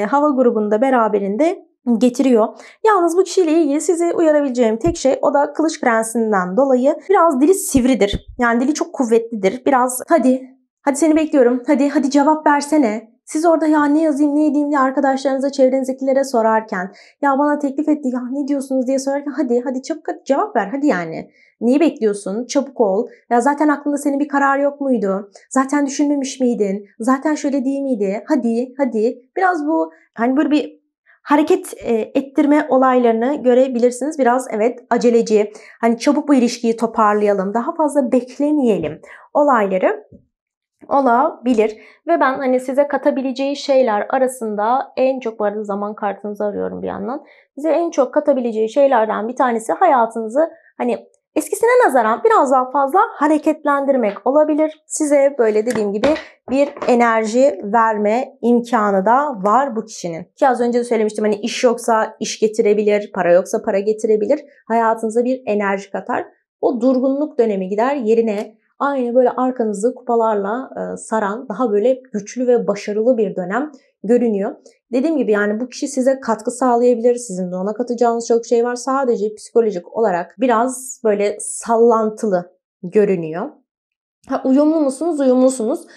hava grubunda beraberinde getiriyor. Yalnız bu kişiyle ilgili size uyarabileceğim tek şey, o da Kılıç Prensi'nden dolayı biraz dili sivridir. Yani dili çok kuvvetlidir. Biraz hadi seni bekliyorum, hadi cevap versene. Siz orada ya ne yazayım ne edeyim diye arkadaşlarınıza, çevrenizdekilere sorarken, ya bana teklif etti ya ne diyorsunuz diye sorarken hadi çabuk cevap ver hadi yani. Neyi bekliyorsun? Çabuk ol. Ya zaten aklında senin bir karar yok muydu? Zaten düşünmemiş miydin? Zaten şöyle değil miydi? Hadi. Biraz bu hani böyle bir hareket ettirme olaylarını görebilirsiniz. Biraz evet aceleci. Hani çabuk bu ilişkiyi toparlayalım. Daha fazla beklemeyelim olayları olabilir. Ve ben hani size katabileceği şeyler arasında en çok, bu arada zaman kartınızı arıyorum bir yandan. Size en çok katabileceği şeylerden bir tanesi hayatınızı hani eskisine nazaran biraz daha fazla hareketlendirmek olabilir. Size böyle dediğim gibi bir enerji verme imkanı da var bu kişinin. Ki az önce de söylemiştim, hani iş yoksa iş getirebilir, para yoksa para getirebilir. Hayatınıza bir enerji katar. O durgunluk dönemi gider, yerine aynı böyle arkanızı kupalarla saran daha böyle güçlü ve başarılı bir dönem görünüyor. Dediğim gibi yani bu kişi size katkı sağlayabilir. Sizin de ona katacağınız çok şey var. Sadece psikolojik olarak biraz böyle sallantılı görünüyor. Uyumlu musunuz? Uyumlusunuz.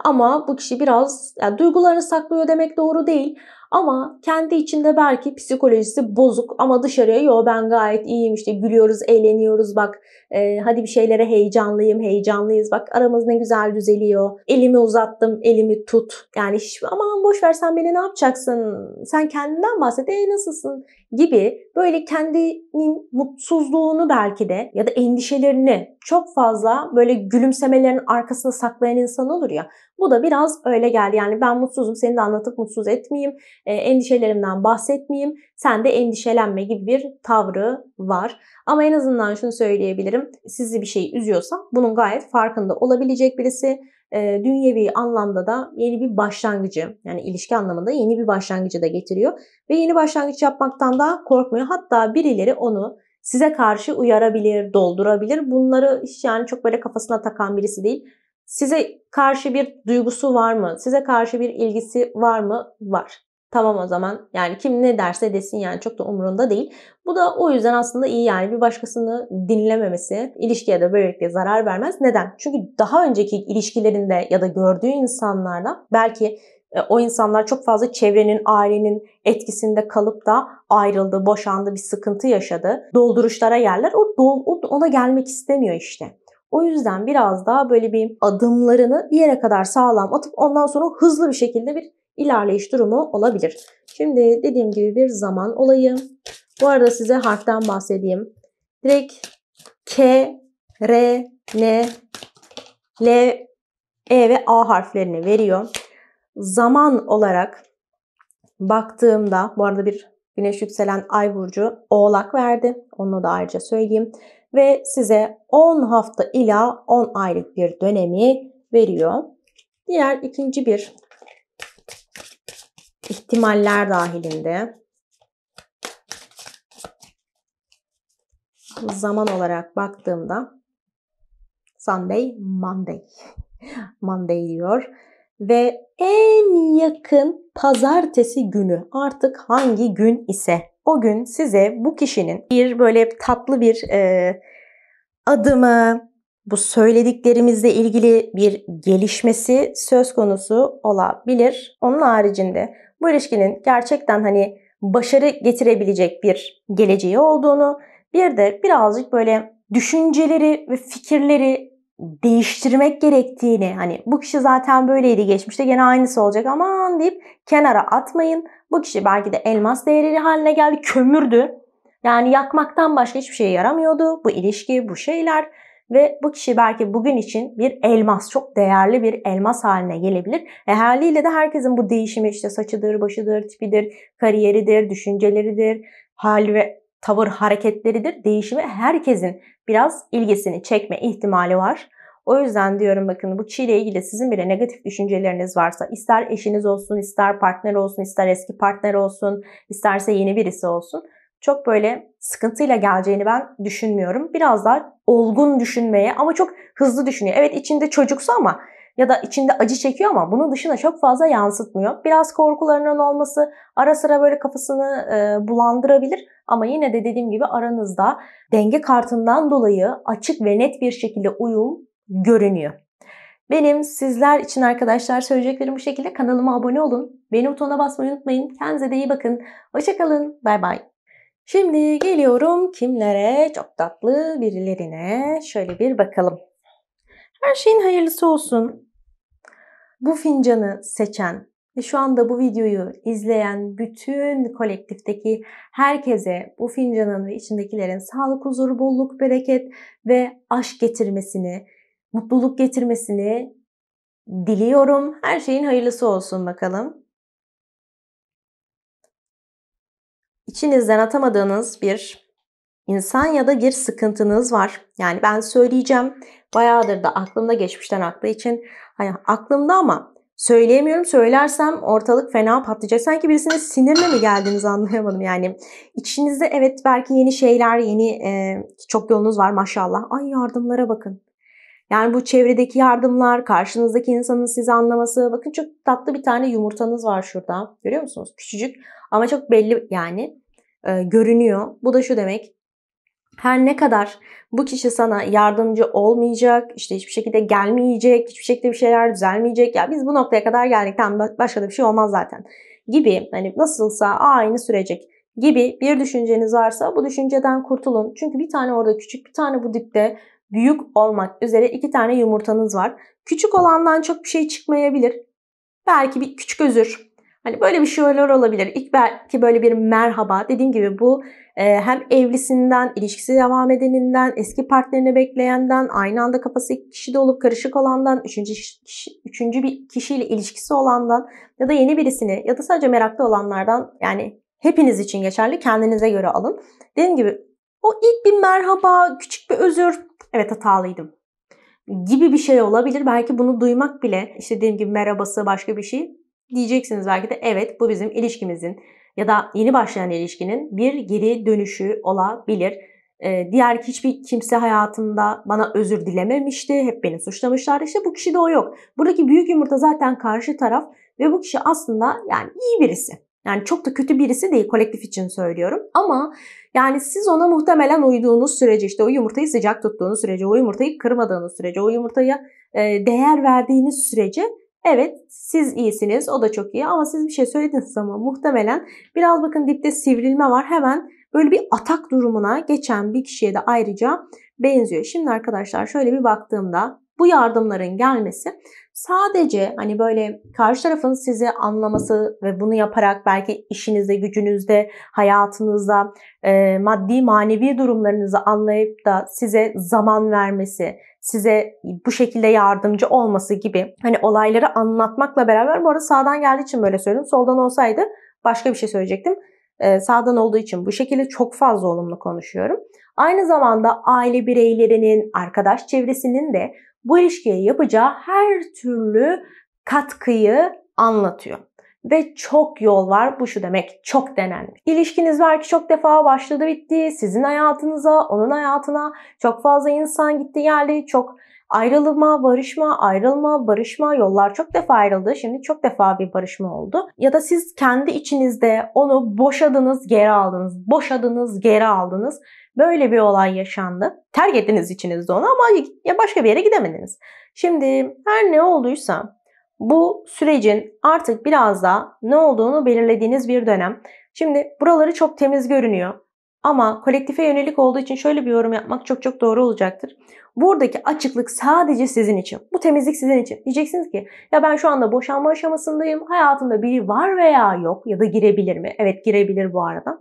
Ama bu kişi biraz yani duygularını saklıyor demek doğru değil. Ama kendi içinde belki psikolojisi bozuk ama dışarıya yo ben gayet iyiyim, işte gülüyoruz, eğleniyoruz, bak hadi bir şeylere heyecanlıyız, bak aramız ne güzel düzeliyor, elimi uzattım, elimi tut. Yani aman boş ver, sen beni ne yapacaksın, sen kendinden bahset, nasılsın gibi böyle kendinin mutsuzluğunu belki de ya da endişelerini çok fazla böyle gülümsemelerin arkasına saklayan insan olur ya. Bu da biraz öyle geldi. Yani ben mutsuzum, seni de anlatıp mutsuz etmeyeyim, endişelerimden bahsetmeyeyim, sen de endişelenme gibi bir tavrı var. Ama en azından şunu söyleyebilirim. Sizi bir şey üzüyorsa bunun gayet farkında olabilecek birisi. Dünyevi anlamda da yeni bir başlangıcı, yani ilişki anlamında yeni bir başlangıcı da getiriyor. Ve yeni başlangıç yapmaktan da korkmuyor. Hatta birileri onu size karşı uyarabilir, doldurabilir. Bunları hiç yani çok böyle kafasına takan birisi değil. Size karşı bir duygusu var mı? Size karşı bir ilgisi var mı? Var. Tamam o zaman. Yani kim ne derse desin, yani çok da umurunda değil. Bu da o yüzden aslında iyi, yani bir başkasını dinlememesi ilişkiye de böylelikle zarar vermez. Neden? Çünkü daha önceki ilişkilerinde ya da gördüğü insanlarla belki o insanlar çok fazla çevrenin, ailenin etkisinde kalıp da ayrıldı, boşandı, bir sıkıntı yaşadı. Dolduruşlara yerler. O ona gelmek istemiyor işte. O yüzden biraz daha böyle bir adımlarını bir yere kadar sağlam atıp ondan sonra hızlı bir şekilde bir ilerleyiş durumu olabilir. Şimdi dediğim gibi bir zaman olayı. Bu arada size harften bahsedeyim. Direkt K, R, N, L, E ve A harflerini veriyor. Zaman olarak baktığımda, bu arada bir güneş yükselen ay burcu Oğlak verdi. Onu da ayrıca söyleyeyim. Ve size 10 hafta ila 10 aylık bir dönemi veriyor. Diğer ikinci bir ihtimaller dahilinde zaman olarak baktığımda Sunday, Monday. Monday diyor. Ve en yakın pazartesi günü, artık hangi gün ise o gün size bu kişinin bir böyle tatlı bir adımı, bu söylediklerimizle ilgili bir gelişmesi söz konusu olabilir. Onun haricinde bu ilişkinin gerçekten hani başarı getirebilecek bir geleceği olduğunu, bir de birazcık böyle düşünceleri ve fikirleri değiştirmek gerektiğini, hani bu kişi zaten böyleydi geçmişte gene aynısı olacak aman deyip kenara atmayın. Bu kişi belki de elmas değeri haline geldi, kömürdü. Yani yakmaktan başka hiçbir şeye yaramıyordu bu ilişki, bu şeyler. Ve bu kişi belki bugün için bir elmas, çok değerli bir elmas haline gelebilir. Haliyle de herkesin bu değişimi işte saçıdır, başıdır, tipidir, kariyeridir, düşünceleridir, hal ve tavır hareketleridir. Değişimi herkesin biraz ilgisini çekme ihtimali var. O yüzden diyorum bakın bu kişiyle ilgili sizin bile negatif düşünceleriniz varsa, ister eşiniz olsun, ister partner olsun, ister eski partner olsun, isterse yeni birisi olsun, çok böyle sıkıntıyla geleceğini ben düşünmüyorum. Biraz daha olgun düşünmeye ama çok hızlı düşünüyor. Evet içinde çocuksu ama ya da içinde acı çekiyor ama bunun dışında çok fazla yansıtmıyor. Biraz korkularının olması ara sıra böyle kafasını bulandırabilir. Ama yine de dediğim gibi aranızda denge kartından dolayı açık ve net bir şekilde uyum görünüyor. Benim sizler için arkadaşlar söyleyeceklerim bu şekilde. Kanalıma abone olun. Beğeni butonuna basmayı unutmayın. Kendinize de iyi bakın. Hoşça kalın. Bay bay. Şimdi geliyorum kimlere? Çok tatlı birilerine. Şöyle bir bakalım. Her şeyin hayırlısı olsun. Bu fincanı seçen ve şu anda bu videoyu izleyen bütün kolektifteki herkese bu fincanın ve içindekilerin sağlık, huzur, bolluk, bereket ve aşk getirmesini, mutluluk getirmesini diliyorum. Her şeyin hayırlısı olsun bakalım. İçinizden atamadığınız bir İnsan ya da bir sıkıntınız var. Yani ben söyleyeceğim. Bayağıdır da aklımda, geçmişten aklı için. Hani aklımda ama söyleyemiyorum. Söylersem ortalık fena patlayacak. Sanki birisine sinirle mi geldiğinizi anlayamadım. Yani içinizde evet belki yeni şeyler, yeni çok yolunuz var maşallah. Ay yardımlara bakın. Yani bu çevredeki yardımlar, karşınızdaki insanın sizi anlaması. Bakın çok tatlı bir tane yumurtanız var şurada. Görüyor musunuz? Küçücük ama çok belli yani görünüyor. Bu da şu demek. Her ne kadar bu kişi sana yardımcı olmayacak, işte hiçbir şekilde gelmeyecek, hiçbir şekilde bir şeyler düzelmeyecek. Ya biz bu noktaya kadar geldik, tamam başka da bir şey olmaz zaten gibi, hani nasılsa aynı sürecek gibi bir düşünceniz varsa bu düşünceden kurtulun. Çünkü bir tane orada küçük, bir tane bu dipte büyük olmak üzere 2 tane yumurtanız var. Küçük olandan çok bir şey çıkmayabilir. Belki bir küçük özür. Hani böyle bir şeyler olabilir. İlk belki böyle bir merhaba. Dediğim gibi bu hem evlisinden, ilişkisi devam edeninden, eski partnerini bekleyenden, aynı anda kafası iki kişide olup karışık olandan, üçüncü bir kişiyle ilişkisi olandan ya da yeni birisini ya da sadece meraklı olanlardan, yani hepiniz için geçerli. Kendinize göre alın. Dediğim gibi o ilk bir merhaba, küçük bir özür. Evet hatalıydım gibi bir şey olabilir. Belki bunu duymak bile, işte dediğim gibi merhabası başka bir şey. Diyeceksiniz belki de evet bu bizim ilişkimizin ya da yeni başlayan ilişkinin bir geri dönüşü olabilir. Diğer hiçbir kimse hayatımda bana özür dilememişti. Hep beni suçlamışlardı. İşte bu kişide o yok. Buradaki büyük yumurta zaten karşı taraf ve bu kişi aslında yani iyi birisi. Yani çok da kötü birisi değil, kolektif için söylüyorum. Ama yani siz ona muhtemelen uyduğunuz sürece, işte o yumurtayı sıcak tuttuğunuz sürece, o yumurtayı kırmadığınız sürece, o yumurtaya değer verdiğiniz sürece evet siz iyisiniz, o da çok iyi ama siz bir şey söylediğiniz zaman muhtemelen biraz bakın dipte sivrilme var. Hemen böyle bir atak durumuna geçen bir kişiye de ayrıca benziyor. Şimdi arkadaşlar şöyle bir baktığımda bu yardımların gelmesi sadece hani böyle karşı tarafın sizi anlaması ve bunu yaparak belki işinizde, gücünüzde, hayatınızda, maddi manevi durumlarınızı anlayıp da size zaman vermesi, size bu şekilde yardımcı olması gibi hani olayları anlatmakla beraber, bu arada sağdan geldiği için böyle söylüyorum. Soldan olsaydı başka bir şey söyleyecektim. Sağdan olduğu için bu şekilde çok fazla olumlu konuşuyorum. Aynı zamanda aile bireylerinin, arkadaş çevresinin de bu ilişkiye yapacağı her türlü katkıyı anlatıyor. Ve çok yol var. Bu şu demek, çok denenmiş. İlişkiniz belki çok defa başladı bitti. Sizin hayatınıza, onun hayatına çok fazla insan gitti geldi. Çok ayrılma, barışma, ayrılma, barışma, yollar çok defa ayrıldı. Şimdi çok defa bir barışma oldu. Ya da siz kendi içinizde onu boşadınız, geri aldınız. Boşadınız, geri aldınız. Böyle bir olay yaşandı. Terk ettiniz içinizde onu ama ya başka bir yere gidemediniz. Şimdi her ne olduysa bu sürecin artık biraz da ne olduğunu belirlediğiniz bir dönem. Şimdi buraları çok temiz görünüyor. Ama kolektife yönelik olduğu için şöyle bir yorum yapmak çok çok doğru olacaktır. Buradaki açıklık sadece sizin için. Bu temizlik sizin için. Diyeceksiniz ki ya ben şu anda boşanma aşamasındayım. Hayatımda biri var veya yok ya da girebilir mi? Evet, girebilir bu arada.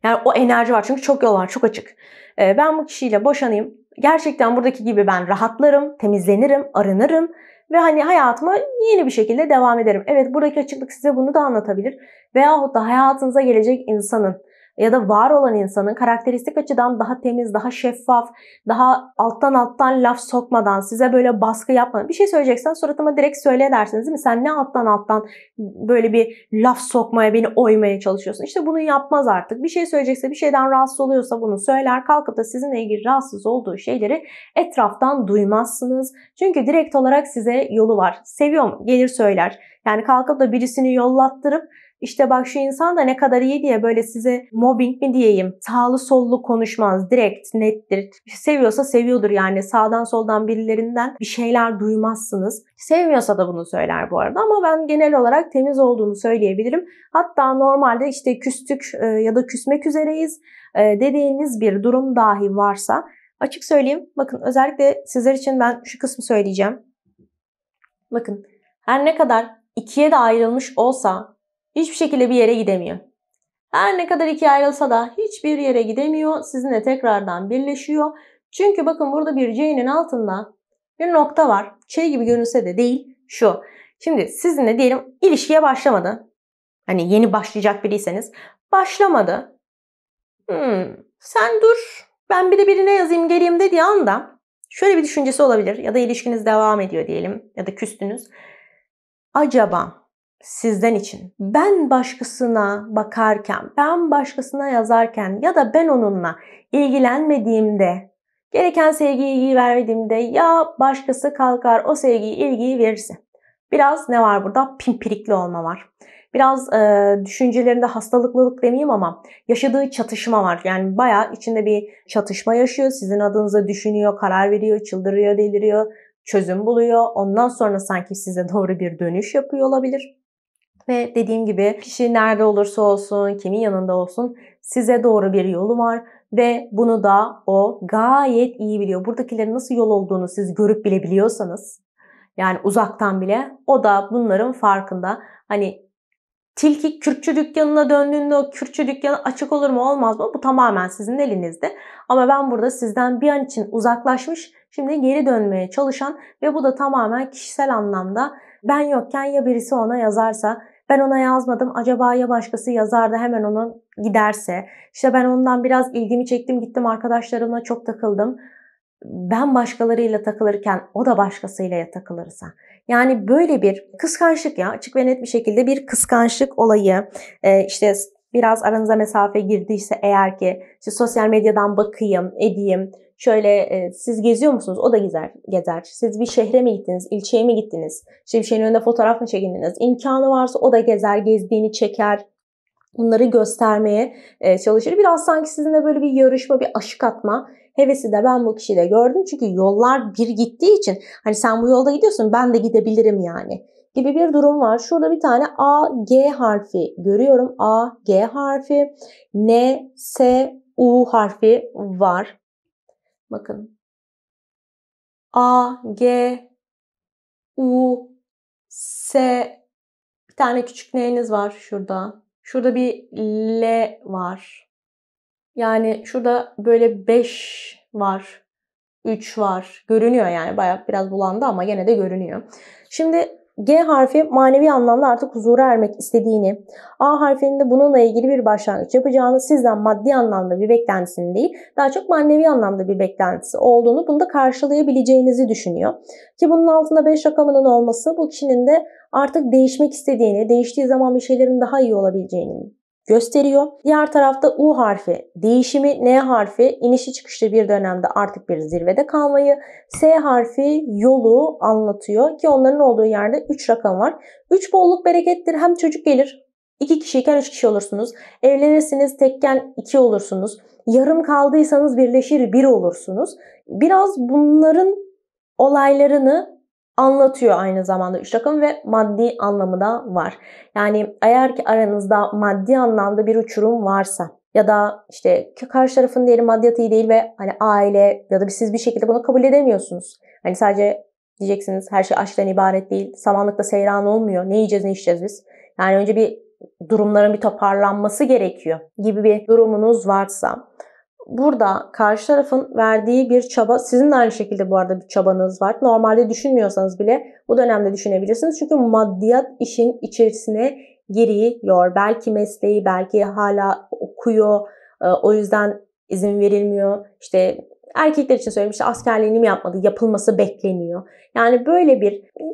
Yani o enerji var çünkü çok yol var, çok açık. Ben bu kişiyle boşanayım. Gerçekten buradaki gibi ben rahatlarım, temizlenirim, arınırım ve hani hayatıma yeni bir şekilde devam ederim. Evet, buradaki açıklık size bunu da anlatabilir. Veyahut da hayatınıza gelecek insanın ya da var olan insanın karakteristik açıdan daha temiz, daha şeffaf, daha alttan laf sokmadan, size böyle baskı yapmadan bir şey söyleyeceksen suratıma direkt söyle dersiniz değil mi? Sen ne alttan böyle bir laf sokmaya, beni oymaya çalışıyorsun. İşte bunu yapmaz artık. Bir şey söyleyecekse, bir şeyden rahatsız oluyorsa bunu söyler. Kalkıp da sizinle ilgili rahatsız olduğu şeyleri etraftan duymazsınız. Çünkü direkt olarak size yolu var. Seviyor mu? Gelir söyler. Yani kalkıp da birisini yollattırıp İşte bak şu insan da ne kadar iyi diye böyle size mobbing mi diyeyim, sağlı sollu konuşmaz. Direkt, nettir. Seviyorsa seviyordur yani. Sağdan soldan birilerinden bir şeyler duymazsınız. Sevmiyorsa da bunu söyler bu arada ama ben genel olarak temiz olduğunu söyleyebilirim. Hatta normalde işte küstük ya da küsmek üzereyiz dediğiniz bir durum dahi varsa açık söyleyeyim. Bakın özellikle sizler için ben şu kısmı söyleyeceğim. Bakın her ne kadar ikiye de ayrılmış olsa hiçbir şekilde bir yere gidemiyor. Her ne kadar ikiye ayrılsa da hiçbir yere gidemiyor. Sizinle tekrardan birleşiyor. Çünkü bakın burada bir C'nin altında bir nokta var. Şey gibi görünse de değil. Şu. Şimdi sizinle diyelim ilişkiye başlamadı. Hani yeni başlayacak biriyseniz. Başlamadı. Sen dur. Ben bir de birine yazayım geleyim dediği anda şöyle bir düşüncesi olabilir. Ya da ilişkiniz devam ediyor diyelim. Ya da küstünüz. Acaba sizden için ben başkasına bakarken, ben başkasına yazarken ya da ben onunla ilgilenmediğimde, gereken sevgiyi, ilgiyi vermediğimde ya başkası kalkar o sevgiyi, ilgiyi verirse. Biraz ne var burada? Pimpirikli olma var. Biraz düşüncelerinde hastalıklılık demeyeyim ama yaşadığı çatışma var. Yani bayağı içinde bir çatışma yaşıyor. Sizin adınıza düşünüyor, karar veriyor, çıldırıyor, deliriyor, çözüm buluyor. Ondan sonra sanki size doğru bir dönüş yapıyor olabilir. Ve dediğim gibi kişi nerede olursa olsun, kimin yanında olsun size doğru bir yolu var ve bunu da o gayet iyi biliyor. Buradakilerin nasıl yol olduğunu siz görüp bilebiliyorsanız, yani uzaktan bile, o da bunların farkında. Hani tilki kürkçü dükkanına döndüğünde o kürkçü dükkanı açık olur mu olmaz mı? Bu tamamen sizin elinizde. Ama ben burada sizden bir an için uzaklaşmış, şimdi geri dönmeye çalışan ve bu da tamamen kişisel anlamda ben yokken ya birisi ona yazarsa, ben ona yazmadım acaba ya başkası yazar da hemen ona giderse, işte ben ondan biraz ilgimi çektim gittim arkadaşlarımla çok takıldım. Ben başkalarıyla takılırken o da başkasıyla takılırsa. Yani böyle bir kıskançlık, ya açık ve net bir şekilde bir kıskançlık olayı, işte biraz aranıza mesafe girdiyse eğer ki işte sosyal medyadan bakayım edeyim, şöyle siz geziyor musunuz? O da gezer. Siz bir şehre mi gittiniz? İlçeye mi gittiniz? İşte bir şeyin önünde fotoğraf mı çekindiniz? İmkanı varsa o da gezer, gezdiğini çeker. Bunları göstermeye çalışır. Biraz sanki sizinle böyle bir yarışma, bir aşık atma hevesi de ben bu kişide gördüm. Çünkü yollar bir gittiği için hani sen bu yolda gidiyorsun ben de gidebilirim yani gibi bir durum var. Şurada bir tane A, G harfi görüyorum. A, G harfi, N, S, U harfi var. Bakın. A, G, U, S, bir tane küçük N'niz var şurada. Şurada bir L var. Yani şurada böyle 5 var. 3 var. Görünüyor yani. Bayağı biraz bulandı ama gene de görünüyor. Şimdi G harfi manevi anlamda artık huzura ermek istediğini, A harfinin de bununla ilgili bir başlangıç yapacağını, sizden maddi anlamda bir beklentisini değil, daha çok manevi anlamda bir beklentisi olduğunu, bunu da karşılayabileceğinizi düşünüyor. Ki bunun altında 5 rakamının olması bu kişinin de artık değişmek istediğini, değiştiği zaman bir şeylerin daha iyi olabileceğini gösteriyor. Diğer tarafta U harfi değişimi, N harfi inişi çıkışlı bir dönemde artık bir zirvede kalmayı, S harfi yolu anlatıyor ki onların olduğu yerde 3 rakam var. 3 bolluk berekettir. Hem çocuk gelir, 2 kişiyken 3 kişi olursunuz. Evlenirsiniz, tekken 2 olursunuz. Yarım kaldıysanız birleşir bir olursunuz. Biraz bunların olaylarını anlatıyor aynı zamanda 3 rakam ve maddi anlamı da var. Yani eğer ki aranızda maddi anlamda bir uçurum varsa ya da işte karşı tarafın diyelim maddiyatı iyi değil ve hani aile ya da siz bir şekilde bunu kabul edemiyorsunuz. Hani sadece diyeceksiniz her şey aşktan ibaret değil. Samanlıkta seyran olmuyor. Ne yiyeceğiz ne içeceğiz biz? Yani önce bir durumların bir toparlanması gerekiyor gibi bir durumunuz varsa burada karşı tarafın verdiği bir çaba, sizin de aynı şekilde bu arada bir çabanız var. Normalde düşünmüyorsanız bile bu dönemde düşünebilirsiniz. Çünkü maddiyat işin içerisine giriyor. Belki mesleği, belki hala okuyor. O yüzden izin verilmiyor. İşte erkekler için söyleyeyim, işte askerliğini mi yapmadı, yapılması bekleniyor. Yani böyle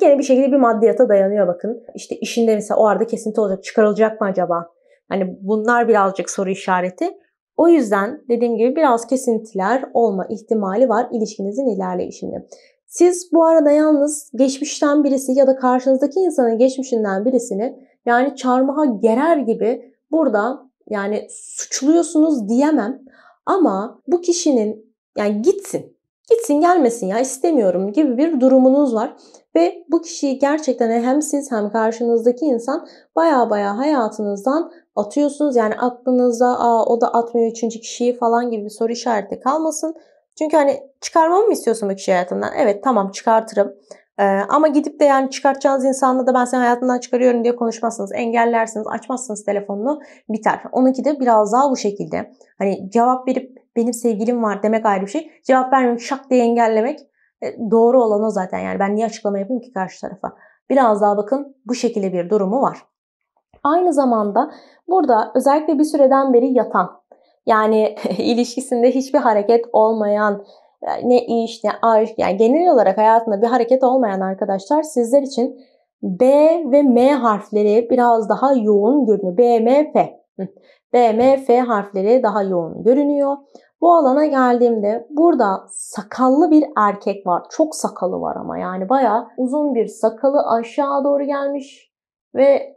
gene bir şekilde bir maddiyata dayanıyor bakın. İşte işinde mesela o arada kesinti olacak, çıkarılacak mı acaba? Hani bunlar birazcık soru işareti. O yüzden dediğim gibi biraz kesintiler olma ihtimali var ilişkinizin ilerleyişinde. Siz bu arada yalnız geçmişten birisi ya da karşınızdaki insanın geçmişinden birisini yani çarmıha gerer gibi burada yani suçluyorsunuz diyemem ama bu kişinin yani gitsin gelmesin ya istemiyorum gibi bir durumunuz var. Ve bu kişiyi gerçekten hem siz hem karşınızdaki insan baya hayatınızdan atıyorsunuz. Yani aklınızda o da atmıyor üçüncü kişiyi falan gibi bir soru işareti kalmasın. Çünkü hani çıkarmamı mı istiyorsun bu kişi hayatından? Evet tamam çıkartırım. Ama gidip de yani çıkartacağınız insanla da ben seni hayatından çıkarıyorum diye konuşmazsınız. Engellersiniz, açmazsınız telefonunu biter. Onunki de biraz daha bu şekilde. Hani cevap verip benim sevgilim var demek ayrı bir şey. Cevap vermemek şak diye engellemek doğru olan o zaten. Yani ben niye açıklama yapayım ki karşı tarafa? Biraz daha bakın bu şekilde bir durumu var. Aynı zamanda burada özellikle bir süreden beri yatan yani ilişkisinde hiçbir hareket olmayan ne iş ne aşk yani genel olarak hayatında bir hareket olmayan arkadaşlar sizler için B ve M harfleri biraz daha yoğun görünüyor. B, M, F. B, M, F harfleri daha yoğun görünüyor. Bu alana geldiğimde burada sakallı bir erkek var. Çok sakalı var ama yani bayağı uzun bir sakalı aşağı doğru gelmiş. Ve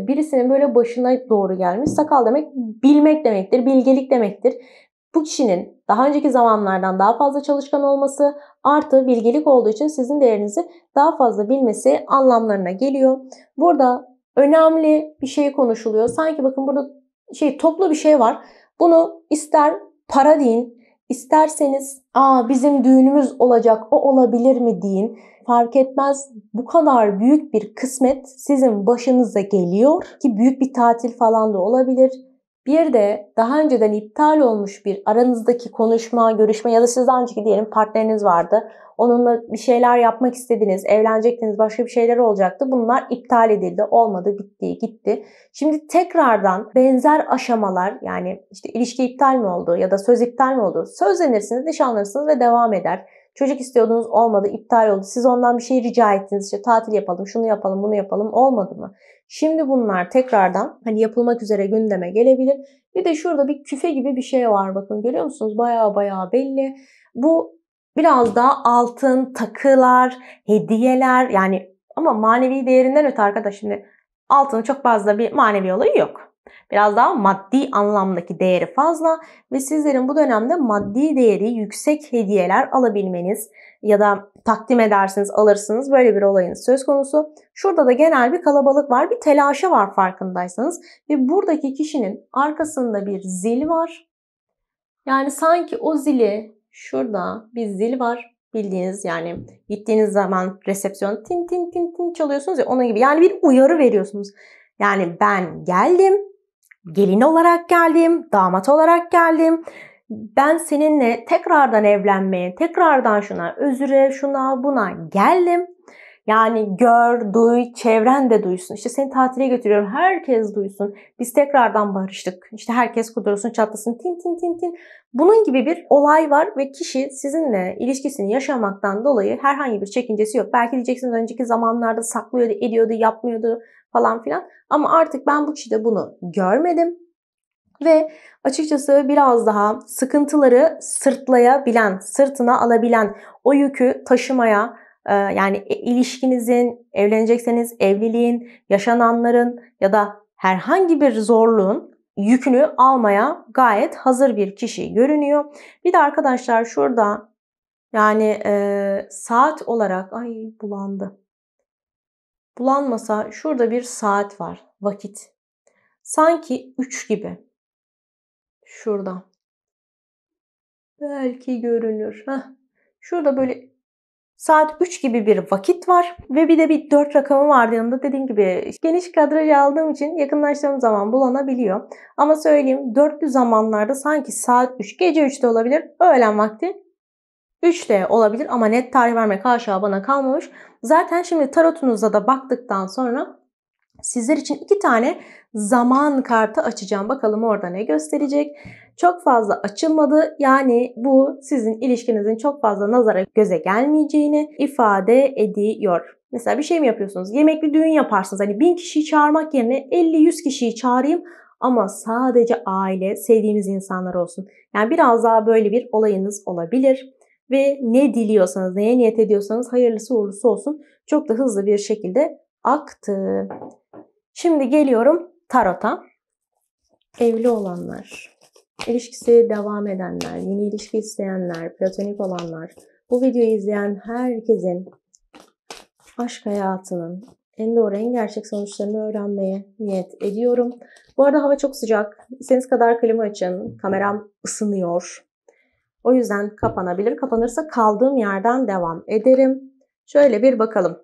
birisinin böyle başına doğru gelmiş. Sakal demek bilmek demektir, bilgelik demektir. Bu kişinin daha önceki zamanlardan daha fazla çalışkan olması artı bilgelik olduğu için sizin değerinizi daha fazla bilmesi anlamlarına geliyor. Burada önemli bir şey konuşuluyor. Sanki bakın burada toplu bir şey var. Bunu ister para deyin, isterseniz bizim düğünümüz olacak o olabilir mi deyin. Fark etmez bu kadar büyük bir kısmet sizin başınıza geliyor ki büyük bir tatil falan da olabilir. Bir de daha önceden iptal olmuş bir aranızdaki konuşma, görüşme ya da siz daha önceki diyelim partneriniz vardı. Onunla bir şeyler yapmak istediniz, evlenecektiniz, başka bir şeyler olacaktı. Bunlar iptal edildi, olmadı, bitti, gitti. Şimdi tekrardan benzer aşamalar yani işte ilişki iptal mi oldu ya da söz iptal mi oldu? Sözlenirsiniz, nişanlanırsınız ve devam eder. Çocuk istiyordunuz olmadı, iptal oldu. Siz ondan bir şey rica ettiniz. İşte tatil yapalım, şunu yapalım, bunu yapalım. Olmadı mı? Şimdi bunlar tekrardan hani yapılmak üzere gündeme gelebilir. Bir de şurada bir küfe gibi bir şey var. Bakın görüyor musunuz? Baya belli. Bu biraz daha altın, takılar, hediyeler yani ama manevi değerinden öte arkadaş şimdi altının çok fazla bir manevi olayı yok. Biraz daha maddi anlamdaki değeri fazla ve sizlerin bu dönemde maddi değeri yüksek hediyeler alabilmeniz ya da takdim edersiniz, alırsınız böyle bir olayınız söz konusu. Şurada da genel bir kalabalık var, bir telaşı var farkındaysanız ve buradaki kişinin arkasında bir zil var. Yani sanki o zili şurada bir zil var bildiğiniz yani gittiğiniz zaman resepsiyon tin tin tin tin çalıyorsunuz ya onun gibi yani bir uyarı veriyorsunuz. Yani ben geldim. Gelin olarak geldim, damat olarak geldim. Ben seninle tekrardan evlenmeye, tekrardan özüre, şuna, buna geldim. Yani gör, duy, çevren de duysun. İşte seni tatile götürüyorum, herkes duysun. Biz tekrardan barıştık. İşte herkes kudursun, çatlasın, tin tin tin tin. Bunun gibi bir olay var ve kişi sizinle ilişkisini yaşamaktan dolayı herhangi bir çekincesi yok. Belki diyeceksiniz önceki zamanlarda saklıyordu, ediyordu, yapmıyordu falan filan. Ama artık ben bu kişide bunu görmedim. Ve açıkçası biraz daha sıkıntıları sırtlayabilen, sırtına alabilen, o yükü taşımaya, yani ilişkinizin, evlenecekseniz evliliğin, yaşananların ya da herhangi bir zorluğun yükünü almaya gayet hazır bir kişi görünüyor. Bir de arkadaşlar şurada yani saat olarak bulandı. Bulanmasa şurada bir saat var, vakit. Sanki 3 gibi. Şurada. Belki görünür. Şurada böyle saat 3 gibi bir vakit var ve bir de bir 4 rakamı vardı yanında. Dediğim gibi geniş kadraj aldığım için yakınlaştığım zaman bulanabiliyor. Ama söyleyeyim, dörtlü zamanlarda sanki saat 3, gece 3'te olabilir, öğlen vakti 3'te olabilir ama net tarih vermek haşa bana kalmamış. Zaten şimdi tarotunuza da baktıktan sonra sizler için 2 tane zaman kartı açacağım. Bakalım orada ne gösterecek. Çok fazla açılmadı. Yani bu sizin ilişkinizin çok fazla nazara göze gelmeyeceğini ifade ediyor. Mesela bir şey mi yapıyorsunuz? Yemekli düğün yaparsınız. Hani 1000 kişiyi çağırmak yerine 50-100 kişiyi çağırayım ama sadece aile, sevdiğimiz insanlar olsun. Yani biraz daha böyle bir olayınız olabilir. Ve ne diliyorsanız, neye niyet ediyorsanız hayırlısı uğurlusu olsun. Çok da hızlı bir şekilde aktı. Şimdi geliyorum tarota. Evli olanlar, ilişkisi devam edenler, yeni ilişki isteyenler, platonik olanlar, bu videoyu izleyen herkesin aşk hayatının en doğru, en gerçek sonuçlarını öğrenmeye niyet ediyorum. Bu arada hava çok sıcak. İstediğiniz kadar klima açın. Kameram ısınıyor. O yüzden kapanabilir. Kapanırsa kaldığım yerden devam ederim. Şöyle bir bakalım.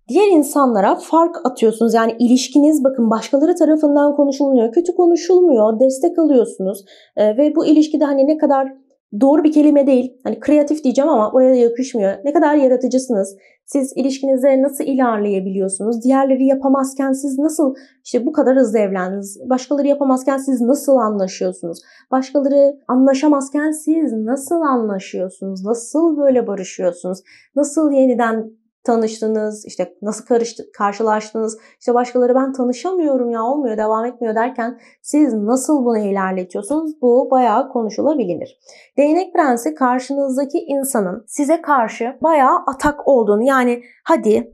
Diğer insanlara fark atıyorsunuz. Yani ilişkiniz bakın başkaları tarafından konuşulmuyor. Kötü konuşulmuyor. Destek alıyorsunuz. Ve bu ilişkide hani ne kadar doğru bir kelime değil. Hani kreatif diyeceğim ama oraya da yakışmıyor. Ne kadar yaratıcısınız. Siz ilişkinize nasıl ilerleyebiliyorsunuz? Diğerleri yapamazken siz nasıl işte bu kadar hızlı evlendiniz? Başkaları yapamazken siz nasıl anlaşıyorsunuz? Başkaları anlaşamazken siz nasıl anlaşıyorsunuz? Nasıl böyle barışıyorsunuz? Nasıl yeniden tanıştınız, işte nasıl karşılaştınız, işte başkaları ben tanışamıyorum ya olmuyor, devam etmiyor derken siz nasıl bunu ilerletiyorsunuz? Bu bayağı konuşulabilir. Değnek Prensi karşınızdaki insanın size karşı bayağı atak olduğunu, yani hadi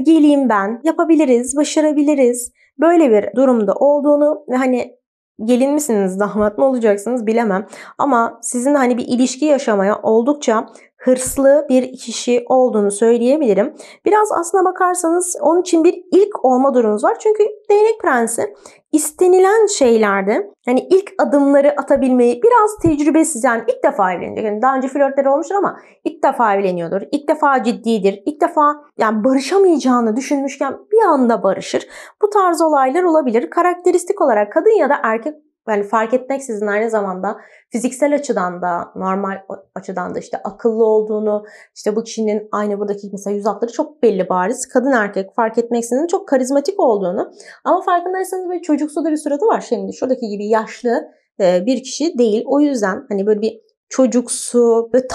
geleyim ben, yapabiliriz, başarabiliriz, böyle bir durumda olduğunu ve hani gelin misiniz, damat mı olacaksınız bilemem. Ama sizin hani bir ilişki yaşamaya oldukça hırslı bir kişi olduğunu söyleyebilirim. Biraz aslına bakarsanız onun için bir ilk olma durumunuz var. Çünkü Değnek Prensi istenilen şeylerde hani ilk adımları atabilmeyi, biraz tecrübesiz, yani ilk defa evlenecek. Yani daha önce flörtleri olmuştur ama ilk defa evleniyordur. İlk defa ciddidir. İlk defa yani barışamayacağını düşünmüşken bir anda barışır. Bu tarz olaylar olabilir. Karakteristik olarak kadın ya da erkek, yani fark etmeksizin aynı zamanda fiziksel açıdan da, normal açıdan da işte akıllı olduğunu, işte bu kişinin aynı buradaki mesela yüz hatları çok belli, bariz. Kadın erkek fark etmeksizin çok karizmatik olduğunu, ama farkındaysanız böyle çocuksu da bir suratı var. Şimdi şuradaki gibi yaşlı bir kişi değil. O yüzden hani böyle bir çocuksu, böyle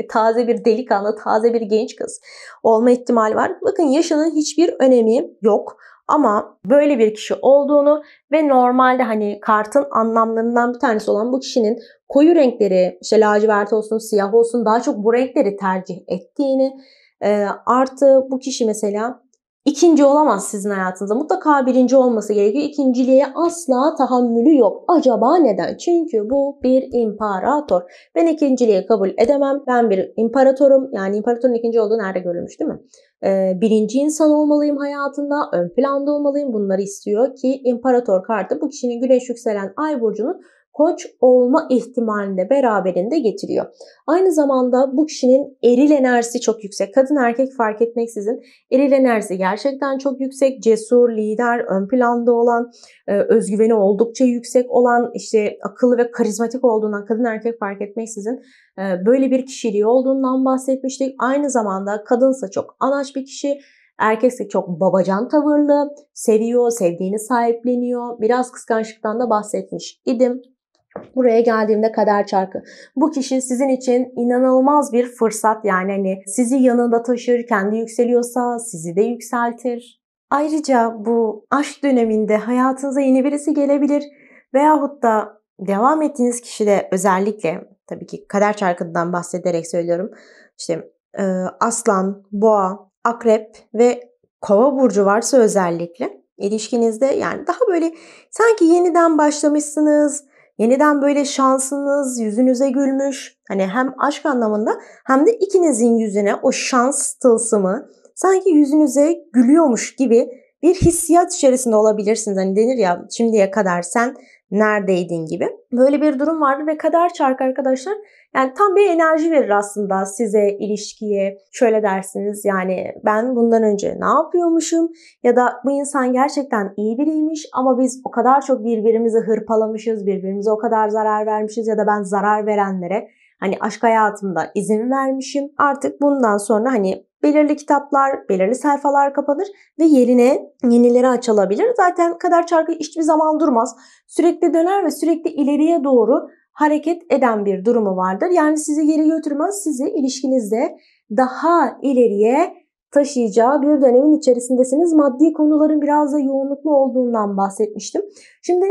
taze bir delikanlı, taze bir genç kız olma ihtimali var. Bakın yaşının hiçbir önemi yok. Ama böyle bir kişi olduğunu ve normalde hani kartın anlamlarından bir tanesi olan bu kişinin koyu renkleri, işte lacivert olsun, siyah olsun, daha çok bu renkleri tercih ettiğini, artı bu kişi mesela ikinci olamaz sizin hayatınızda. Mutlaka birinci olması gerekiyor. İkinciliğe asla tahammülü yok. Acaba neden? Çünkü bu bir imparator. Ben ikinciliği kabul edemem. Ben bir imparatorum. Yani imparatorun ikinci olduğu nerede görülmüş, değil mi? Birinci insan olmalıyım hayatında. Ön planda olmalıyım. Bunları istiyor ki imparator kartı bu kişinin güneş yükselen ay burcunun Koç olma ihtimalini de beraberinde getiriyor. Aynı zamanda bu kişinin eril enerjisi çok yüksek. Kadın erkek fark etmeksizin eril enerjisi gerçekten çok yüksek. Cesur, lider, ön planda olan, özgüveni oldukça yüksek olan, işte akıllı ve karizmatik olduğundan, kadın erkek fark etmeksizin böyle bir kişiliği olduğundan bahsetmiştik. Aynı zamanda kadınsa çok anaç bir kişi. Erkekse çok babacan tavırlı, seviyor, sevdiğini sahipleniyor. Biraz kıskançlıktan da bahsetmiş idim. Buraya geldiğimde kader çarkı. Bu kişi sizin için inanılmaz bir fırsat. Yani hani sizi yanında taşır, kendi yükseliyorsa sizi de yükseltir. Ayrıca bu aşk döneminde hayatınıza yeni birisi gelebilir. Veyahut da devam ettiğiniz kişi de, özellikle tabii ki kader çarkından bahsederek söylüyorum, İşte Aslan, Boğa, Akrep ve Kova burcu varsa özellikle ilişkinizde. Yani daha böyle sanki yeniden başlamışsınız. Yeniden böyle şansınız yüzünüze gülmüş. Hani hem aşk anlamında hem de ikinizin yüzüne o şans tılsımı sanki yüzünüze gülüyormuş gibi bir hissiyat içerisinde olabilirsiniz. Hani denir ya, şimdiye kadar sen neredeydin gibi. Böyle bir durum vardı ve kader çarkı arkadaşlar yani tam bir enerji verir aslında size, ilişkiye. Şöyle dersiniz, yani ben bundan önce ne yapıyormuşum ya da bu insan gerçekten iyi biriymiş ama biz o kadar çok birbirimizi hırpalamışız, birbirimize o kadar zarar vermişiz ya da ben zarar verenlere hani aşk hayatımda izin vermişim. Artık bundan sonra hani belirli kitaplar, belirli sayfalar kapanır ve yerine yenileri açılabilir. Zaten kader çarkı hiçbir zaman durmaz. Sürekli döner ve sürekli ileriye doğru hareket eden bir durumu vardır. Yani sizi geri götürmez, sizi ilişkinizde daha ileriye taşıyacağı bir dönemin içerisindesiniz. Maddi konuların biraz da yoğunluklu olduğundan bahsetmiştim. Şimdi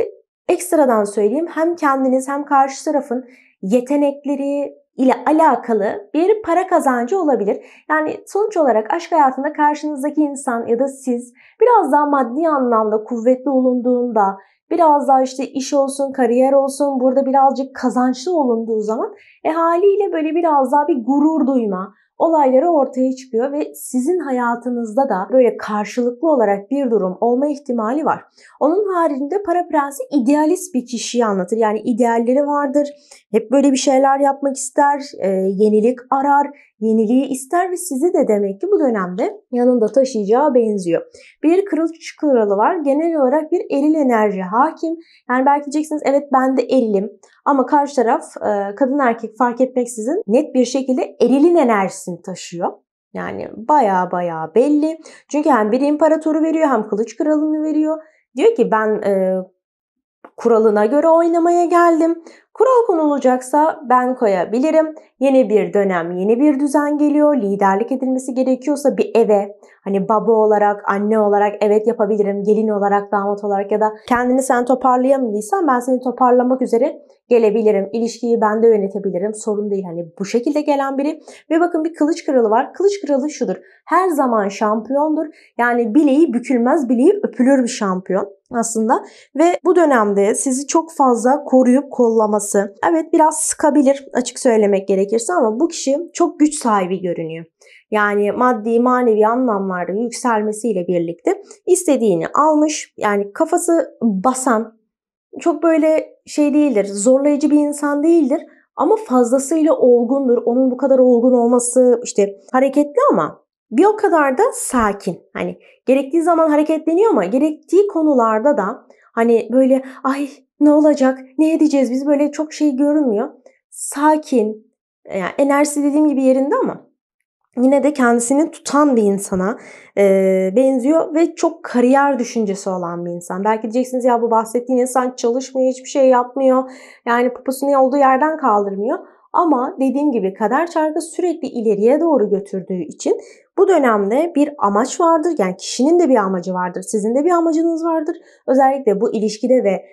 ekstradan söyleyeyim, hem kendiniz hem karşı tarafın yetenekleri ile alakalı bir para kazancı olabilir. Yani sonuç olarak aşk hayatında karşınızdaki insan ya da siz biraz daha maddi anlamda kuvvetli olunduğunda, biraz daha işte iş olsun, kariyer olsun, burada birazcık kazançlı olunduğu zaman haliyle böyle biraz daha bir gurur duyma olayları ortaya çıkıyor ve sizin hayatınızda da böyle karşılıklı olarak bir durum olma ihtimali var. Onun haricinde para prensi idealist bir kişiyi anlatır. Yani idealleri vardır. Hep böyle bir şeyler yapmak ister, yenilik arar, yeniliği ister ve sizi de demek ki bu dönemde yanında taşıyacağı benziyor. Bir kılıç kralı var. Genel olarak bir eril enerji hakim. Yani belki diyeceksiniz evet ben de erilim ama karşı taraf kadın erkek fark etmeksizin net bir şekilde erilin enerjisini taşıyor. Yani baya belli. Çünkü hem bir imparatoru veriyor hem kılıç kralını veriyor. Diyor ki ben kuralına göre oynamaya geldim. Kural konulacaksa ben koyabilirim. Yeni bir dönem, yeni bir düzen geliyor. Liderlik edilmesi gerekiyorsa bir eve, hani baba olarak, anne olarak evet yapabilirim. Gelin olarak, damat olarak ya da kendini sen toparlayamadıysan ben seni toparlamak üzere gelebilirim. İlişkiyi ben de yönetebilirim. Sorun değil. Hani bu şekilde gelen biri. Ve bakın bir kılıç kralı var. Kılıç kralı şudur: her zaman şampiyondur. Yani bileği bükülmez, bileği öpülür bir şampiyon aslında. Ve bu dönemde sizi çok fazla koruyup kollaması, evet biraz sıkabilir açık söylemek gerekirse ama bu kişi çok güç sahibi görünüyor. Yani maddi manevi anlamlarda yükselmesiyle birlikte istediğini almış. Yani kafası basan, çok böyle şey değildir, zorlayıcı bir insan değildir ama fazlasıyla olgundur. Onun bu kadar olgun olması işte hareketli ama bir o kadar da sakin. Hani gerektiği zaman hareketleniyor ama gerektiği konularda da hani böyle ay ne olacak, ne edeceğiz biz, böyle çok şey görünmüyor. Sakin, yani enerjisi dediğim gibi yerinde ama yine de kendisini tutan bir insana benziyor ve çok kariyer düşüncesi olan bir insan. Belki diyeceksiniz ya bu bahsettiğin insan çalışmıyor, hiçbir şey yapmıyor. Yani poposunu olduğu yerden kaldırmıyor. Ama dediğim gibi kader çarkı sürekli ileriye doğru götürdüğü için bu dönemde bir amaç vardır. Yani kişinin de bir amacı vardır. Sizin de bir amacınız vardır. Özellikle bu ilişkide ve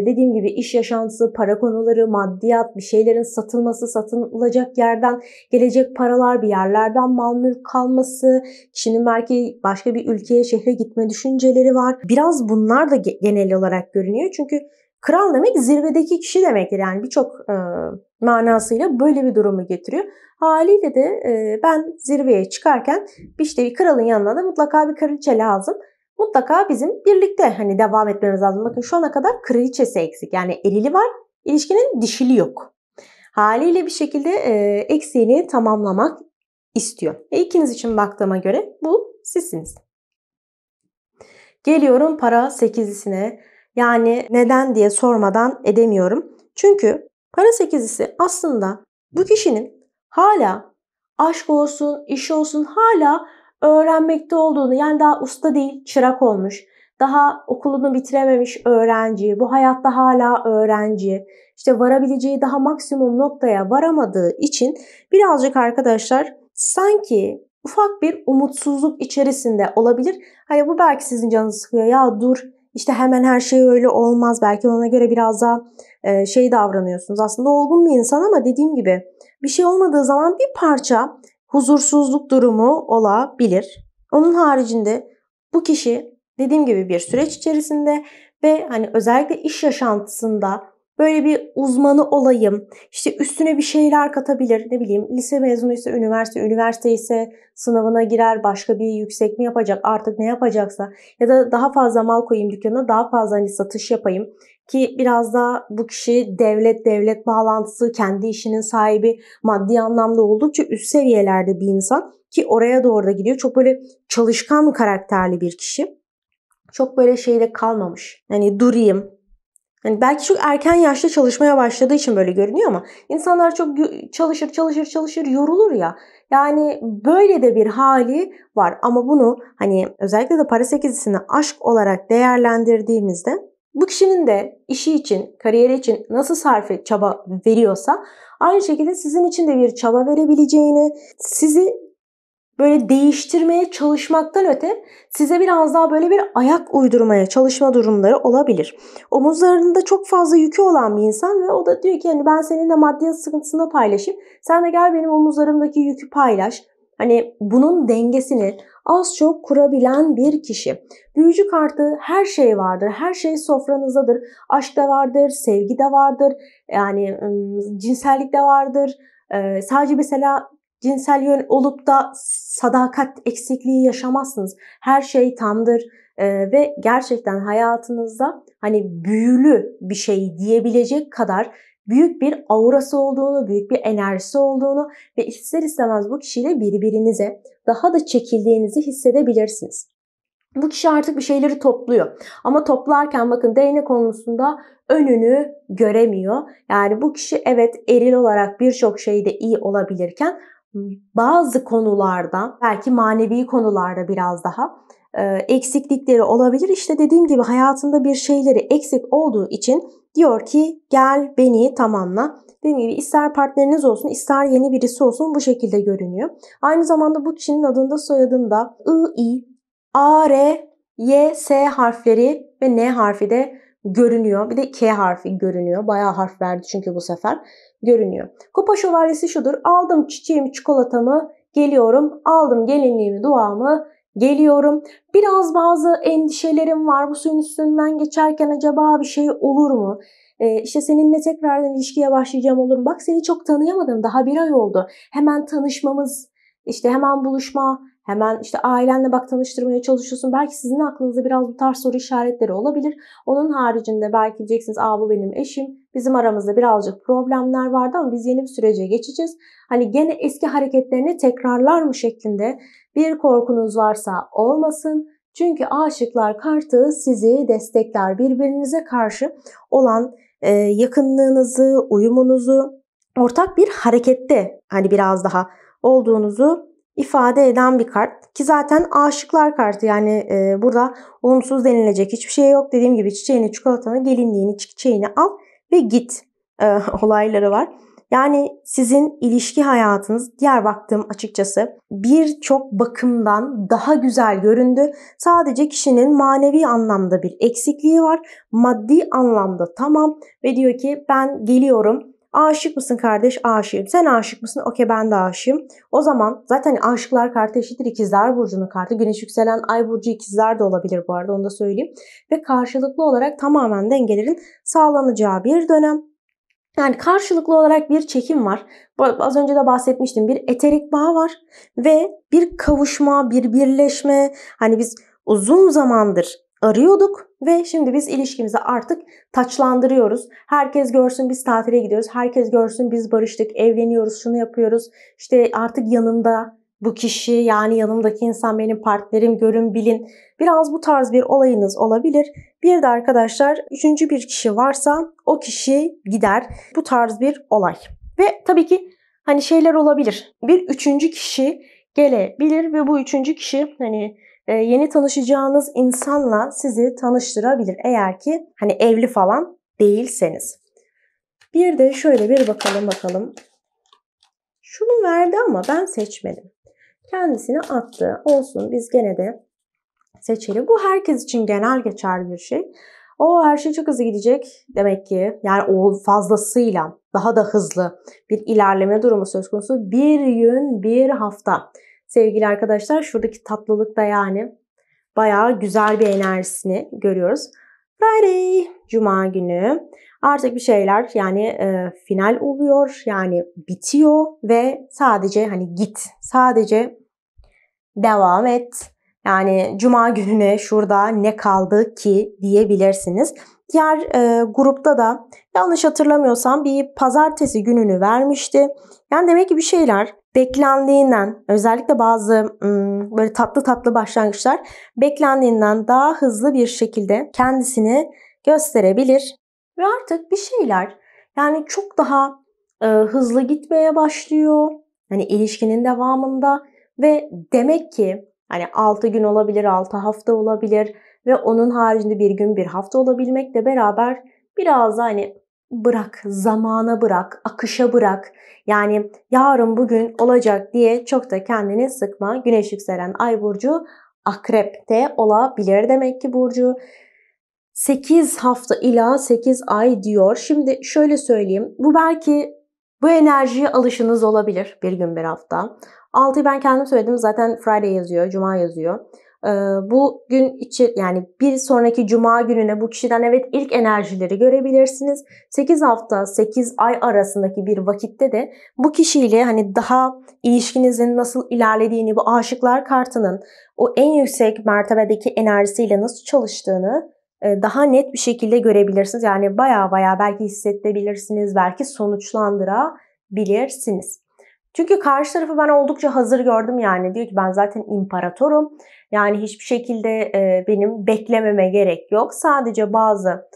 dediğim gibi iş yaşantısı, para konuları, maddiyat, bir şeylerin satılması, satılacak yerden gelecek paralar, bir yerlerden mal mülk kalması, kişinin belki başka bir ülkeye, şehre gitme düşünceleri var. Biraz bunlar da genel olarak görünüyor. Çünkü kral demek zirvedeki kişi demektir. Yani birçok manasıyla böyle bir durumu getiriyor. Haliyle de ben zirveye çıkarken işte bir kralın yanına da mutlaka bir kraliçe lazım. Mutlaka bizim birlikte hani devam etmemiz lazım. Bakın şu ana kadar kraliçesi eksik. Yani erili var, ilişkinin dişili yok. Haliyle bir şekilde eksiğini tamamlamak istiyor. İkiniz için baktığıma göre bu sizsiniz. Geliyorum para sekizlisine. Yani neden diye sormadan edemiyorum. Çünkü para sekizlisi aslında bu kişinin hala aşk olsun, iş olsun hala öğrenmekte olduğunu, yani daha usta değil, çırak olmuş. Daha okulunu bitirememiş öğrenci, bu hayatta hala öğrenci. İşte varabileceği daha maksimum noktaya varamadığı için birazcık arkadaşlar sanki ufak bir umutsuzluk içerisinde olabilir. Hani bu belki sizin canınızı sıkıyor. Ya dur işte hemen her şey öyle olmaz. Belki ona göre biraz daha şey davranıyorsunuz. Aslında olgun bir insan ama dediğim gibi bir şey olmadığı zaman bir parça huzursuzluk durumu olabilir. Onun haricinde bu kişi dediğim gibi bir süreç içerisinde ve hani özellikle iş yaşantısında böyle bir uzmanı olayım, işte üstüne bir şeyler katabilir, ne bileyim lise mezunuysa üniversite ise sınavına girer, başka bir yüksek mi yapacak, artık ne yapacaksa ya da daha fazla mal koyayım dükkanına, daha fazla hani satış yapayım ki biraz daha bu kişi devlet bağlantısı, kendi işinin sahibi, maddi anlamda oldukça üst seviyelerde bir insan ki oraya doğru da gidiyor. Çok böyle çalışkan karakterli bir kişi. Çok böyle şeyde kalmamış. Hani durayım. Hani belki çok erken yaşta çalışmaya başladığı için böyle görünüyor ama insanlar çok çalışır yorulur ya. Yani böyle de bir hali var ama bunu hani özellikle de para sekizisini aşk olarak değerlendirdiğimizde bu kişinin de işi için, kariyeri için nasıl çaba veriyorsa aynı şekilde sizin için de bir çaba verebileceğini, sizi böyle değiştirmeye çalışmaktan öte size biraz daha böyle bir ayak uydurmaya çalışma durumları olabilir. Omuzlarında çok fazla yükü olan bir insan ve o da diyor ki hani ben seninle maddiyat sıkıntısını paylaşayım. Sen de gel benim omuzlarımdaki yükü paylaş. Hani bunun dengesini az çok kurabilen bir kişi. Büyücü kartı her şey vardır. Her şey sofranızdadır. Aşk da vardır, sevgi de vardır. Yani cinsellik de vardır. Sadece mesela cinsel yön olup da sadakat eksikliği yaşamazsınız. Her şey tamdır ve gerçekten hayatınızda hani büyülü bir şey diyebilecek kadar büyük bir aurası olduğunu, büyük bir enerjisi olduğunu ve ister istemez bu kişiyle birbirinize daha da çekildiğinizi hissedebilirsiniz. Bu kişi artık bir şeyleri topluyor. Ama toplarken bakın değnek konusunda önünü göremiyor. Yani bu kişi evet eril olarak birçok şeyde iyi olabilirken bazı konularda belki manevi konularda biraz daha eksiklikleri olabilir. İşte dediğim gibi hayatında bir şeyleri eksik olduğu için diyor ki gel beni tamamla. Dediğim gibi ister partneriniz olsun ister yeni birisi olsun bu şekilde görünüyor. Aynı zamanda bu kişinin adında soyadında I, A, R, Y, S harfleri ve N harfi de görünüyor. Bir de K harfi görünüyor. Bayağı harf verdi çünkü bu sefer görünüyor. Kupa şövalyesi şudur. Aldım çiçeğimi, çikolatamı, geliyorum. Aldım gelinliğimi, duamı, geliyorum. Biraz bazı endişelerim var. Bu suyun üstünden geçerken acaba bir şey olur mu? İşte seninle tekrardan ilişkiye başlayacağım olur mu? Bak seni çok tanıyamadım. Daha bir ay oldu. Hemen tanışmamız, işte hemen buluşma, hemen işte ailenle bak tanıştırmaya çalışıyorsun. Belki sizin aklınızda biraz bu tarz soru işaretleri olabilir. Onun haricinde belki diyeceksiniz bu benim eşim. Bizim aramızda birazcık problemler vardı ama biz yeni bir sürece geçeceğiz. Hani gene eski hareketlerini tekrarlar mı şeklinde bir korkunuz varsa olmasın. Çünkü aşıklar kartı sizi destekler. Birbirinize karşı olan yakınlığınızı, uyumunuzu ortak bir harekette hani biraz daha olduğunuzu ifade eden bir kart. Ki zaten aşıklar kartı yani burada olumsuz denilecek hiçbir şey yok. Dediğim gibi çiçeğini, çikolatanı, gelinliğini, çiçeğini al ve git olayları var. Yani sizin ilişki hayatınız diğer baktığım açıkçası birçok bakımdan daha güzel göründü. Sadece kişinin manevi anlamda bir eksikliği var. Maddi anlamda tamam ve diyor ki ben geliyorum. Aşık mısın kardeş? Aşığım. Sen aşık mısın? Okey ben de aşığım. O zaman zaten aşıklar kartı eşittir ikizler burcunun kartı. Güneş yükselen ay burcu ikizler de olabilir bu arada onu da söyleyeyim. Ve karşılıklı olarak tamamen dengelerin sağlanacağı bir dönem. Yani karşılıklı olarak bir çekim var. Az önce de bahsetmiştim. Bir eterik bağ var ve bir kavuşma, bir birleşme. Hani biz uzun zamandır arıyorduk ve şimdi biz ilişkimizi artık taçlandırıyoruz. Herkes görsün biz tatile gidiyoruz. Herkes görsün biz barıştık, evleniyoruz, şunu yapıyoruz. İşte artık yanımda bu kişi yani yanımdaki insan benim partnerim, görün bilin. Biraz bu tarz bir olayınız olabilir. Bir de arkadaşlar üçüncü bir kişi varsa o kişi gider. Bu tarz bir olay. Ve tabii ki hani şeyler olabilir. Bir üçüncü kişi gelebilir ve bu üçüncü kişi hani yeni tanışacağınız insanla sizi tanıştırabilir. Eğer ki hani evli falan değilseniz. Bir de şöyle bir bakalım. Şunu verdi ama ben seçmedim. Kendisine attı. Olsun biz gene de seçelim. Bu herkes için genel geçerli bir şey. O her şey çok hızlı gidecek demek ki. Yani o fazlasıyla daha da hızlı bir ilerleme durumu söz konusu. Bir gün bir hafta. Sevgili arkadaşlar şuradaki tatlılık da yani bayağı güzel bir enerjisini görüyoruz. Friday, Cuma günü. Artık bir şeyler yani final oluyor, yani bitiyor ve sadece hani git, sadece devam et. Yani Cuma gününe şurada ne kaldı ki diyebilirsiniz. Diğer grupta da yanlış hatırlamıyorsam bir pazartesi gününü vermişti. Yani demek ki bir şeyler beklendiğinden, özellikle bazı böyle tatlı tatlı başlangıçlar beklendiğinden daha hızlı bir şekilde kendisini gösterebilir. Ve artık bir şeyler yani çok daha hızlı gitmeye başlıyor. Hani ilişkinin devamında ve demek ki hani 6 gün olabilir, 6 hafta olabilir ve onun haricinde bir gün bir hafta olabilmekle beraber biraz da hani bırak, zamana bırak, akışa bırak. Yani yarın bugün olacak diye çok da kendini sıkma. Güneş yükselen Ay burcu Akrep'te olabilir demek ki burcu. 8 hafta ila 8 ay diyor. Şimdi şöyle söyleyeyim. Bu belki bu enerjiye alışınız olabilir bir gün bir hafta. 6'yı ben kendim söyledim. Zaten Friday yazıyor, Cuma yazıyor. Bu gün için yani bir sonraki Cuma gününe bu kişiden evet ilk enerjileri görebilirsiniz. 8 hafta, 8 ay arasındaki bir vakitte de bu kişiyle hani daha ilişkinizin nasıl ilerlediğini, bu aşıklar kartının o en yüksek mertebedeki enerjisiyle nasıl çalıştığını daha net bir şekilde görebilirsiniz. Yani baya baya belki hissedebilirsiniz, belki sonuçlandırabilirsiniz. Çünkü karşı tarafı ben oldukça hazır gördüm yani. Diyor ki ben zaten imparatorum. Yani hiçbir şekilde benim beklememe gerek yok. Sadece bazı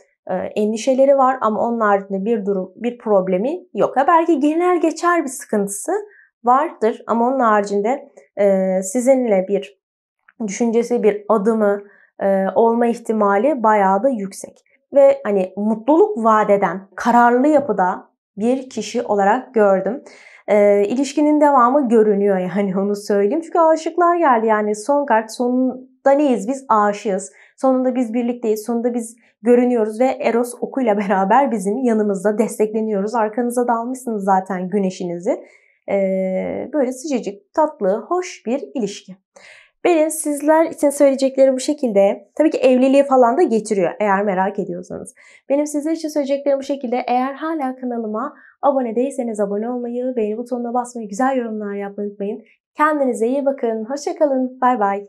endişeleri var ama onun haricinde bir problemi yok. Belki genel geçer bir sıkıntısı vardır ama onun haricinde sizinle bir düşüncesi, bir adımı olma ihtimali bayağı da yüksek. Ve hani mutluluk vadeden kararlı yapıda bir kişi olarak gördüm. İlişkinin devamı görünüyor yani onu söyleyeyim. Çünkü aşıklar geldi yani son kart sonunda neyiz biz aşığız. Sonunda biz birlikteyiz. Sonunda biz görünüyoruz ve Eros okuyla beraber bizim yanımızda destekleniyoruz. Arkanıza dalmışsınız zaten güneşinizi. Böyle sıcacık, tatlı, hoş bir ilişki. Benim sizler için söyleyeceklerim bu şekilde. Tabii ki evliliği falan da getiriyor eğer merak ediyorsanız. Benim sizler için söyleyeceklerim bu şekilde. Eğer hala kanalıma abone değilseniz abone olmayı, beğeni butonuna basmayı, güzel yorumlar yapmayı unutmayın. Kendinize iyi bakın. Hoşça kalın. Bay bay.